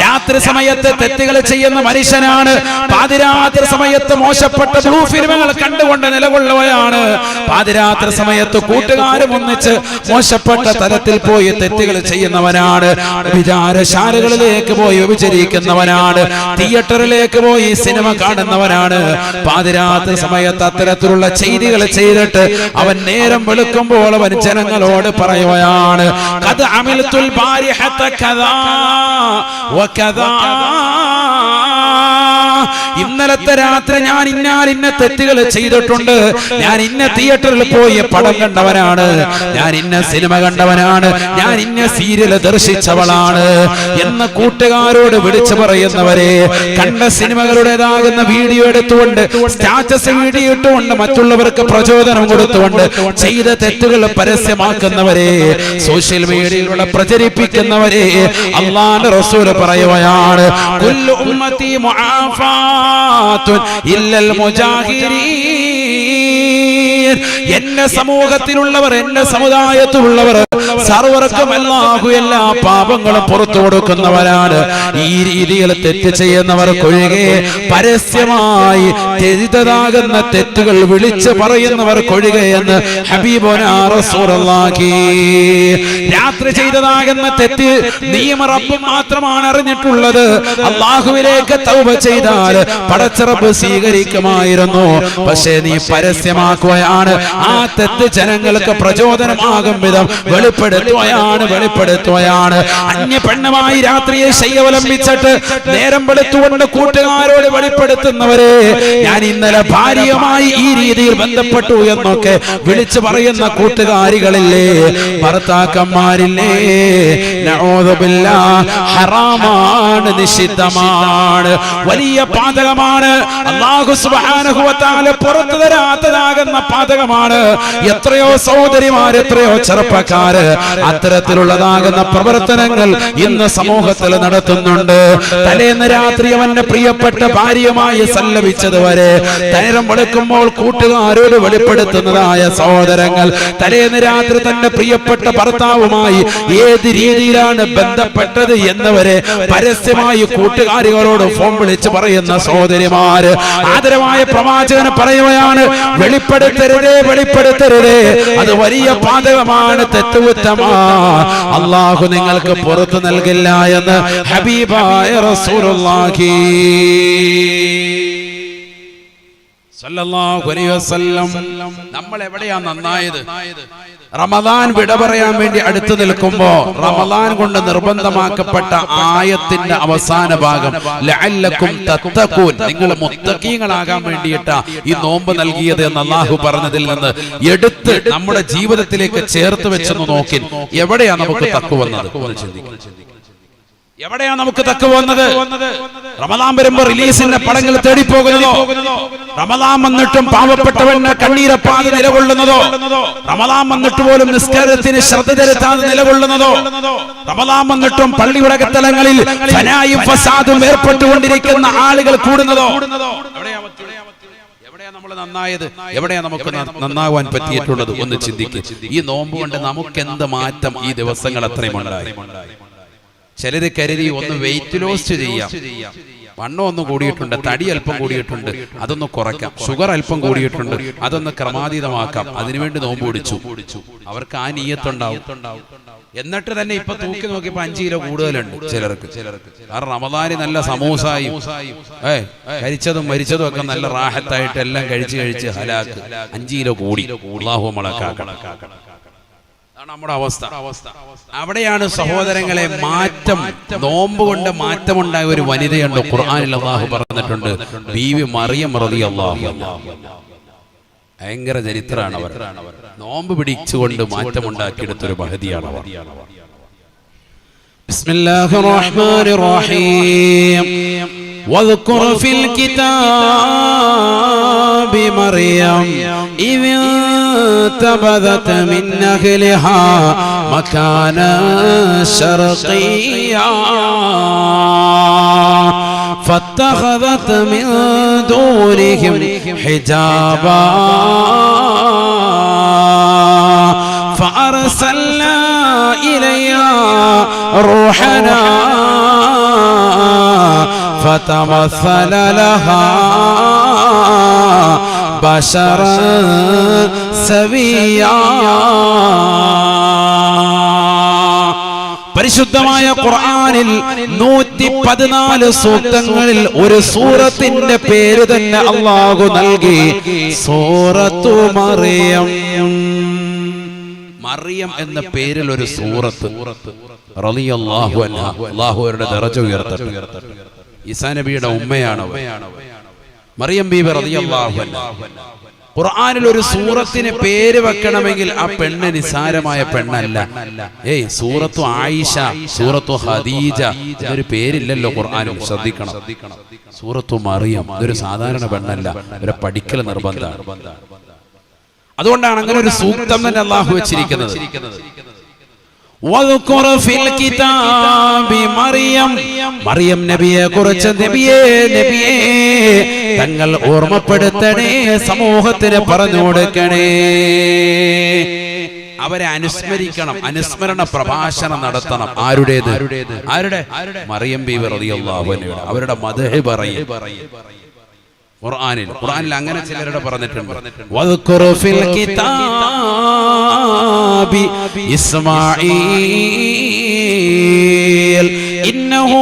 രാത്രി സമയത്ത് തെറ്റുകൾ ചെയ്യുന്ന മനുഷ്യനാണ്, പാതിരാത്രി സമയത്ത് മോശപ്പെട്ട ബ്ലൂ ഫിലിമുകൾ കണ്ടുകൊണ്ട് നിലകൊള്ളുകയാണ്, പാതിരാത്രി സമയത്ത് കൂട്ടുകാരും ഒന്നിച്ച് മോശപ്പെട്ട തലത്തിൽ പോയി തെറ്റുകൾ ചെയ്യുന്നവനാണ്, വിചാരശാലകളിലേക്ക് പോയി വിചരിക്കുന്നവനാണ്, തിയേറ്ററിലേക്ക് പോയി സിനിമ കാണുന്നവനാണ്. പാതിരാത്രി സമയത്ത് അത്തരത്തിലുള്ള ചെയ്തികൾ ചെയ്തിട്ട് അവൻ നേരം വെളുക്കുമ്പോൾ അവൻ ജനങ്ങളോട് പറയുകയാണ്, ഖദ് അമിൽതുൽ ബാരിഹത കദാ വകദാ, ഇന്നലത്തെ രാത്രി ഞാൻ ഇന്ന തെറ്റുകൾ ചെയ്തിട്ടുണ്ട്, ഞാൻ ഇന്ന തിയേറ്ററിൽ പോയി പടം കണ്ടവനാണ്, ഞാൻ ഇന്ന സിനിമ കണ്ടവനാണ്, ഞാൻ ഇന്ന സീരിയൽ ദർശിച്ചവളാണ് എന്ന് കൂട്ടുകാരോട് വിളിച്ചു പറയുന്നവരെ, കണ്ട സിനിമകളുടേതാകുന്ന വീഡിയോ എടുത്തുകൊണ്ട് സ്റ്റാറ്റസ് വീഡിയോ ഇട്ടുകൊണ്ട് മറ്റുള്ളവർക്ക് പ്രചോദനം കൊടുത്തുകൊണ്ട് ചെയ്ത തെറ്റുകൾ പരസ്യമാക്കുന്നവരെ, സോഷ്യൽ മീഡിയയിലൂടെ പ്രചരിപ്പിക്കുന്നവരെ അല്ലാഹുവിന്റെ റസൂൽ പറയുകയാണ്, കുല്ലു ഉമ്മത്തി മുആഫാത്തുൻ ഇല്ലൽ മുജാഹിരീൻ. എന്റെ സമൂഹത്തിലുള്ളവർ, എന്റെ സമുദായത്തിലുള്ളവർ സർവർക്കും അല്ലാഹു എല്ലാ പാപങ്ങളും പുറത്തു കൊടുക്കുന്നവരാണ്. ഈ രീതിയിൽ തെറ്റ് ചെയ്യുന്നവർക്കൊഴികെ, പരസ്യമായി ചെയ്തതാകുന്ന തെറ്റുകൾ വിളിച്ചു പറയുന്നവർക്കൊഴികെ എന്ന് ഹബീബുനാ റസൂലുള്ളാഹി. രാത്രി ചെയ്തതാകുന്ന തെറ്റ് നീയും റബ്ബും മാത്രമാണ് അറിഞ്ഞിട്ടുള്ളത്. അല്ലാഹുവിലേക്ക് തൗബ ചെയ്താൽ പടച്ചറബ് സ്വീകരിക്കുമായിരുന്നു. പക്ഷേ നീ പരസ്യമാക്കുകയാണ്, ആ തെറ്റ് ജനങ്ങൾക്ക് പ്രചോദനമാകും വിധം വെളിപ്പെടുത്തുകയാണ്. അന്യ പെണ്ണുമായി രാത്രിയെ ശയ്യവലംബിച്ചിട്ട് നേരം വെളുത്തുകൊണ്ട് കൂട്ടുകാരോട് വെളിപ്പെടുത്തുന്നവരെ, ഞാൻ ഇന്നലെ ഭാര്യയുമായി ഈ രീതിയിൽ ബന്ധപ്പെട്ടു എന്നൊക്കെ വിളിച്ചു പറയുന്ന കൂട്ടുകാരികളില്ലേ, ഭർത്താക്കന്മാരില്ലേ, നഊദു ബില്ലാഹ്, ഹറാമാണ്, നിഷിദ്ധമാണ്, വലിയ പാതകമാണ്, അല്ലാഹു സുബ്ഹാനഹു വ തആല പുറത്തു തരാത്തതാകുന്ന പാതകമാണ്. എത്രയോ സഹോദരിമാർ, എത്രയോ ചെറുപ്പക്കാര് അത്തരത്തിലുള്ളതാകുന്ന പ്രവർത്തനങ്ങൾ ഇന്ന് സമൂഹത്തിൽ നടത്തുന്നുണ്ട്. തലേന്ന് രാത്രി അവന്റെ പ്രിയപ്പെട്ട ഭാര്യയുമായി സല്ലപിച്ചതുവരെ നേരം വെളുക്കുമ്പോൾ കൂട്ടുകാരോട് വെളിപ്പെടുത്തുന്നതായ സഹോദരങ്ങൾ, തലേന്ന് രാത്രി തന്റെ പ്രിയപ്പെട്ട ഭർത്താവുമായി ഏത് രീതിയിലാണ് ബന്ധപ്പെട്ടത് എന്നവരെ പരസ്യമായി കൂട്ടുകാരികളോട് ഫോൺ വിളിച്ച് പറയുന്ന സഹോദരിമാര്, ആദരവായ പ്രവാചകൻ പറയുകയാണ്, വെളിപ്പെടുത്തരുതേ, അത് വലിയ പാതകമാണ്, തെറ്റുകുറ്റമാ, അല്ലാഹു നിങ്ങൾക്ക് പുറത്തു നൽകില്ല എന്ന് ഹബീബായ റസൂലുള്ളാഹി. സല്ലല്ലാഹു അലൈഹി വസല്ലം. നമ്മൾ എവിടെയാ നന്നായത്? റമദാൻ വിട പറയാൻ വേണ്ടി അടുത്തു നിൽക്കുമ്പോ റമദാൻ കൊണ്ട് നിർബന്ധമാക്കപ്പെട്ട ആയത്തിന്റെ അവസാന ഭാഗം ലഅല്ലക്കും തത്തഖൂൻ, നിങ്ങൾ മുത്തഖീങ്ങളാകാൻ വേണ്ടിയിട്ടാ ഈ നോമ്പ് നൽകിയത് എന്ന് അല്ലാഹു പറഞ്ഞതിൽ നിന്ന് എടുത്ത് നമ്മുടെ ജീവിതത്തിലേക്ക് ചേർത്ത് വെച്ചെന്ന് നോക്കി. എവിടെയാ നമുക്ക് തഖ്വ വന്നത്? എവിടെയാ നമുക്ക് തഖ്വ വന്നത്? റമദാൻ വരുമ്പോ റിലീസിന്റെ പടങ്ങൾ തേടിപ്പോകുന്നതോ? റമദാൻ വന്നിട്ടും പാവപ്പെട്ടവന് കണ്ണീരപ്പാതെ നിലകൊള്ളുന്നതോ? റമദാൻ വന്നിട്ട് പോലും നിസ്കാരത്തിന് ശ്രദ്ധ ചെലുത്താതെ നിലകൊള്ളുന്നതോ? റമദാൻ വന്നിട്ടും പള്ളിയുടെ അകത്തളങ്ങളിൽ ഫനായും ഫസാദും ഏർപ്പെട്ടുകൊണ്ടിരിക്കുന്ന ആളുകൾ കൂടുന്നതോ? എവിടെയാ നമ്മൾ നന്നായത്? എവിടെയാ നമുക്ക് നന്നാവാൻ പറ്റിയിട്ടുള്ളത്? ഒന്ന് ചിന്തിക്ക്. ഈ നോമ്പ് കൊണ്ട് നമുക്ക് എന്ത് മാറ്റം ഈ ദിവസങ്ങൾ അത്രയും ഉണ്ടായി? ചിലര് കരുതി ഒന്ന് വെയിറ്റ് ലോസ് ചെയ്യാം, വണ്ണം ഒന്ന് കൂടിയിട്ടുണ്ട്, തടി അല്പം കൂടിയിട്ടുണ്ട്, അതൊന്ന് കുറയ്ക്കാം, ഷുഗർ അല്പം കൂടിയിട്ടുണ്ട്, അതൊന്ന് ക്രമാതീതമാക്കാം, അതിനുവേണ്ടി നോമ്പ് പിടിച്ചു. അവർക്ക് ആ നീയത്തുണ്ടാവും. എന്നിട്ട് തന്നെ ഇപ്പൊ തൂക്കി നോക്കിയപ്പോ 5 കിലോ കൂടുതലുണ്ട് ചിലർക്ക്. കാരണം റമദാനി നല്ല സമൂസായും കരിച്ചതും മരിച്ചതും ഒക്കെ നല്ല റാഹത്തായിട്ട് എല്ലാം കഴിച്ച് ഹലാക്ക് 5 കിലോ കൂടി. അല്ലാഹു നമ്മളാക്കണം. നമ്മുടെ അവസ്ഥ. അവിടെയാണ് സഹോദരങ്ങളെ മാറ്റം. നോമ്പ് കൊണ്ട് മാറ്റമുണ്ടായ ഒരു വനിതയുണ്ട്. ഖുർആനിൽ അല്ലാഹു പറഞ്ഞിട്ടുണ്ട്, ബീവി മറിയം റളിയല്ലാഹു അൻഹ. ഭയങ്കര ചരിത്രമാണ് അവർ. നോമ്പ് പിടിച്ചുകൊണ്ട് മാറ്റമുണ്ടാക്കിയെടുത്തൊരു മഹതിയാണ് അവർ. ബിസ്മില്ലാഹിർ റഹ്മാനിർ റഹീം. واذكر في الكتاب مريم إذ انتبذت من أهلها مكانا شرقيا فاتخذت من دونهم حجابا فأرسلنا إليها روحنا فتمثل لها بشرا سويا. പരിശുദ്ധമായ ഖുർആനിൽ 114 സൂക്തങ്ങളിൽ ഒരു സൂറത്തിന്റെ പേര് തന്നെ അല്ലാഹു നൽകി, സൂറത്തു മറിയം. മറിയം എന്ന പേരിൽ ഒരു സൂറത്ത് റളിയല്ലാഹു അൻഹ. അല്ലാഹു അവരുടെ ദറജ ഉയർത്തട്ടെ. ഈസാ നബിയുടെ ഉമ്മയാണ് മറിയം ബീബി റളിയല്ലാഹു അൻഹ. ഖുർആനിൽ ഒരു സൂറത്തിന് പേര് വെക്കണമെങ്കിൽ ആ പെണ്ണ് നിസാരമായ പെണ്ണല്ല. സൂറത്തു ആയിഷ, സൂറത്തു ഖദീജ എന്നൊരു പേരില്ലല്ലോ ഖുർആനിൽ. ശ്രദ്ധിക്കണം. സൂറത്തു മറിയം ഇതൊരു സാധാരണ പെണ്ണല്ല, ഒരു പഠിക്കൽ നിർബന്ധമാണ്. അതുകൊണ്ടാണ് അങ്ങനെ ഒരു സൂക്തം തന്നെ അല്ലാഹു വെച്ചിരിക്കുന്നത്. വദ്കുർ ഫിൽ കിതാബി മറിയം. മറിയം നബിയെ കുറിച്ച് നബിയെ തങ്ങൾ ഓർമ്മപ്പെടുത്തണേ, സമൂഹത്തിന് പറഞ്ഞു കൊടുക്കണേ, അവരെ അനുസ്മരിക്കണം, അനുസ്മരണ പ്രഭാഷണം നടത്തണം. ആരുടേത്? ആരുടെ? മറിയം ബീവി റളിയല്ലാഹു അൻഹ. അവരുടെ മദ്ഹ് പറയും ഖുർആനിൽ അങ്ങനെ ചിലരുടെ പറഞ്ഞിട്ടുണ്ട്. വദ്കുർ ഫിൽ കിതാബി ഇസ്മാഈൽ ഇന്നഹു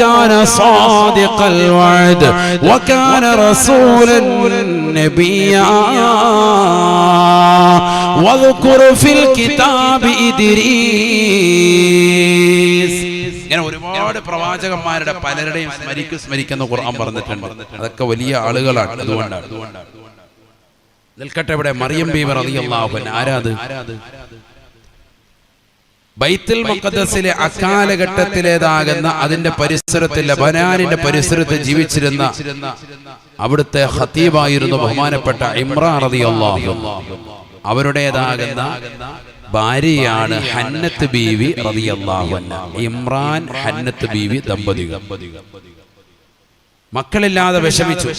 കാന സാദിഖൽ വഅദ് വകാന റസൂലൻ നബിയ്യാ വദ്കുർ ഫിൽ കിതാബി ഇദ്രീസ്. ഇങ്ങനെ ഒരുപാട് പ്രവാചകന്മാരുടെ പലരുടെയും സ്മരിക്കുന്ന ഖുർആൻ പറഞ്ഞിട്ടുണ്ട്. അതൊക്കെ വലിയ ആളുകളാണ്. അതുകൊണ്ടാണ് നിൽക്കട്ടെ. ഇവിടെ മറിയം ബീവി റളിയല്ലാഹു അൻഹ ആരാത്? ബൈത്തുൽ മുഖദ്ദസിലെ അക്കാലഘട്ടത്തിലേതാകുന്ന അതിന്റെ പരിസരത്ത്, ലബനാനിന്റെ പരിസരത്ത് ജീവിച്ചിരുന്ന അവിടുത്തെ ഖതീബായിരുന്നു ബഹുമാനപ്പെട്ട ഇമ്രാൻ റളിയല്ലാഹു അൻഹു. അവരുടേതാകുന്ന ഭാര്യയാണ് ഹന്നത്ത് ബീവി റളിയല്ലാഹു അൻഹ. ഇമ്രാൻ ഹന്നത്ത് ബീവി ദമ്പതികൾ മക്കളില്ലാതെ വിഷമിച്ചു.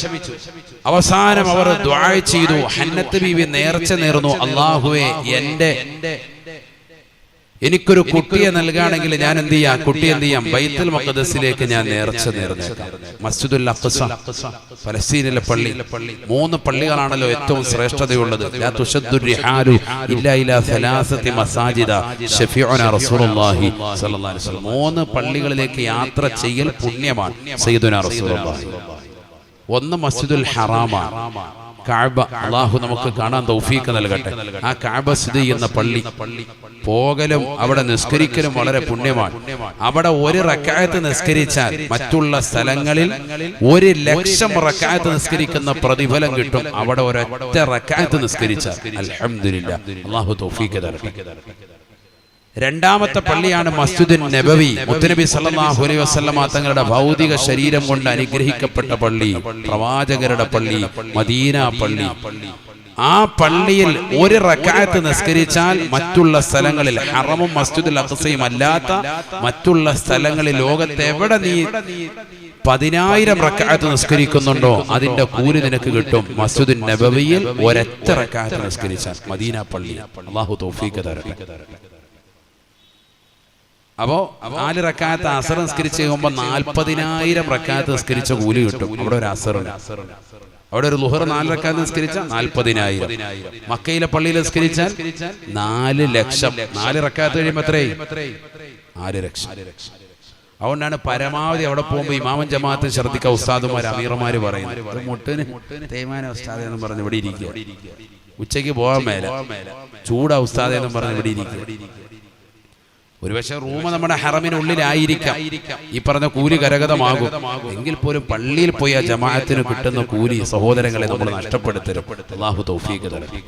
അവസാനം അവർ ദുആ ചെയ്തു. ഹന്നത്ത് ബീവി നേർച്ച നേർന്നു, അല്ലാഹുവേ എനിക്കൊരു കുട്ടിയെ നൽകുകയാണെങ്കിൽ ഞാൻ എന്ത് ചെയ്യാം? കുട്ടി എന്ത് ചെയ്യാം? ബൈത്തുൽ മുഖദ്ദസിലേക്ക് ഞാൻ നേർച്ച നേർന്നേക്കാം. മസ്ജിദുൽ അഖ്സ, ഫലസ്തീനിലെ പള്ളി. 3 പള്ളികളാണല്ലോ ഏറ്റവും ശ്രേഷ്ഠതയുള്ളത്. ലാ തുശദ്ദു റിഹാലു ഇല്ലാ ഇലാ സലാസതി മസാജിദ ശഫീഉനാ റസൂലുള്ളാഹി സ്വല്ലല്ലാഹു അലൈഹി വസല്ലം. 3 പള്ളികളിലേക്ക് യാത്ര ചെയ്യൽ പുണ്യമാണ്. സയ്യിദുനാ റസൂലുള്ളാഹി ഒന്ന് മസ്ജിദുൽ ഹറാമാണ്. കഅബ അല്ലാഹു നമുക്ക് കാണാൻ തൗഫീഖ് നൽകട്ടെ. ആ കഅബ സ്ഥിതി ചെയ്യുന്ന പള്ളി പോകലും അവിടെ നിസ്കരിക്കലും വളരെ പുണ്യമാണ്. അവിടെ ഒരു റക്അത്ത് നിസ്കരിച്ചാൽ മറ്റുള്ള സ്ഥലങ്ങളിൽ 1,00,000 റക്അത്ത് നിസ്കരിക്കുന്ന പ്രതിഫലം കിട്ടും. അവിടെ ഒരൊറ്റ റക്അത്ത് നിസ്കരിച്ചാൽ. അൽഹംദുലില്ലാഹ്, അല്ലാഹു തൗഫീഖ് തരട്ടെ. രണ്ടാമത്തെ പള്ളിയാണ് മസ്ജിദുൻ നബവി. മുത്തുനബി സല്ലല്ലാഹു അലൈഹി വസല്ലമ തങ്ങളുടെ ഭൗതിക ശരീരം കൊണ്ട് അനുഗ്രഹിക്കപ്പെട്ട പള്ളി, പ്രവാചകരുടെ പള്ളി, മദീന പള്ളി. ആ പള്ളിയിൽ ഒരു റക്അത്ത് നിസ്കരിച്ചാൽ മറ്റുള്ള സ്ഥലങ്ങളിൽ, ഹറമും മസ്ജിദുൽ അഖ്സയും അല്ലാത്ത മറ്റുള്ള സ്ഥലങ്ങളിൽ ലോകത്ത് എവിടെ നീ 10,000 റക്അത്ത് നിസ്കരിക്കുന്നുണ്ടോ അതിന്റെ കൂലി നിനക്ക് കിട്ടും മസ്ജിദുൻ നബവിയിൽ ഒരൊറ്റ റക്അത്ത് നിസ്കരിച്ചാൽ. മദീന പള്ളി. അല്ലാഹു തൗഫീഖ് തരട്ടെ. അപ്പോ 4 റക്അത്ത് അസർ നിസ്കരിച്ച് കഴിയുമ്പോൾ 40,000 റക്അത്ത് നിസ്കരിച്ച കൂലി കിട്ടും. അവിടെ ഒരു അസറുണ്ട്. അവിടെ ഒരു ളുഹർ 4 റക്അത്ത് നിസ്കരിച്ചാൽ 40,000. മക്കയിലെ പള്ളിയിൽ നിസ്കരിച്ചാൽ 4,00,000. 4 റക്അത്ത് കഴിയുമ്പോൾ എത്രയായി? 4,00,000. അതുകൊണ്ടാണ് പരമാവധി അവിടെ പോകുമ്പോൾ ഇമാമൻ ജമാഅത്ത് ശ്രദ്ധിക്കുക. ഉസ്താദുമാർ, അമീർമാര് പറയുന്നത് മുട്ടിന് തേയ്മാന ഉസ്താദ് എന്ന് പറഞ്ഞ് ഇവിടെ ഇരിക്കുക. ഉച്ചയ്ക്ക് പോകാൻ മേല, ചൂടാ ഉസ്താദ് എന്ന് പറഞ്ഞ് ഇവിടെ ഇരിക്കുക. ഒരുപക്ഷെ റൂം നമ്മുടെ ഹറമിനുള്ളിലായിരിക്കാം. ഈ പറഞ്ഞ കൂലി കരഗതമാകും. എങ്കിൽ പോലും പള്ളിയിൽ പോയി ആ ജമാഅത്തിന് കിട്ടുന്ന കൂലി സഹോദരങ്ങളെ നമ്മൾ നഷ്ടപ്പെടുത്തരുത്. അല്ലാഹു തൗഫീഖ് തരട്ടെ.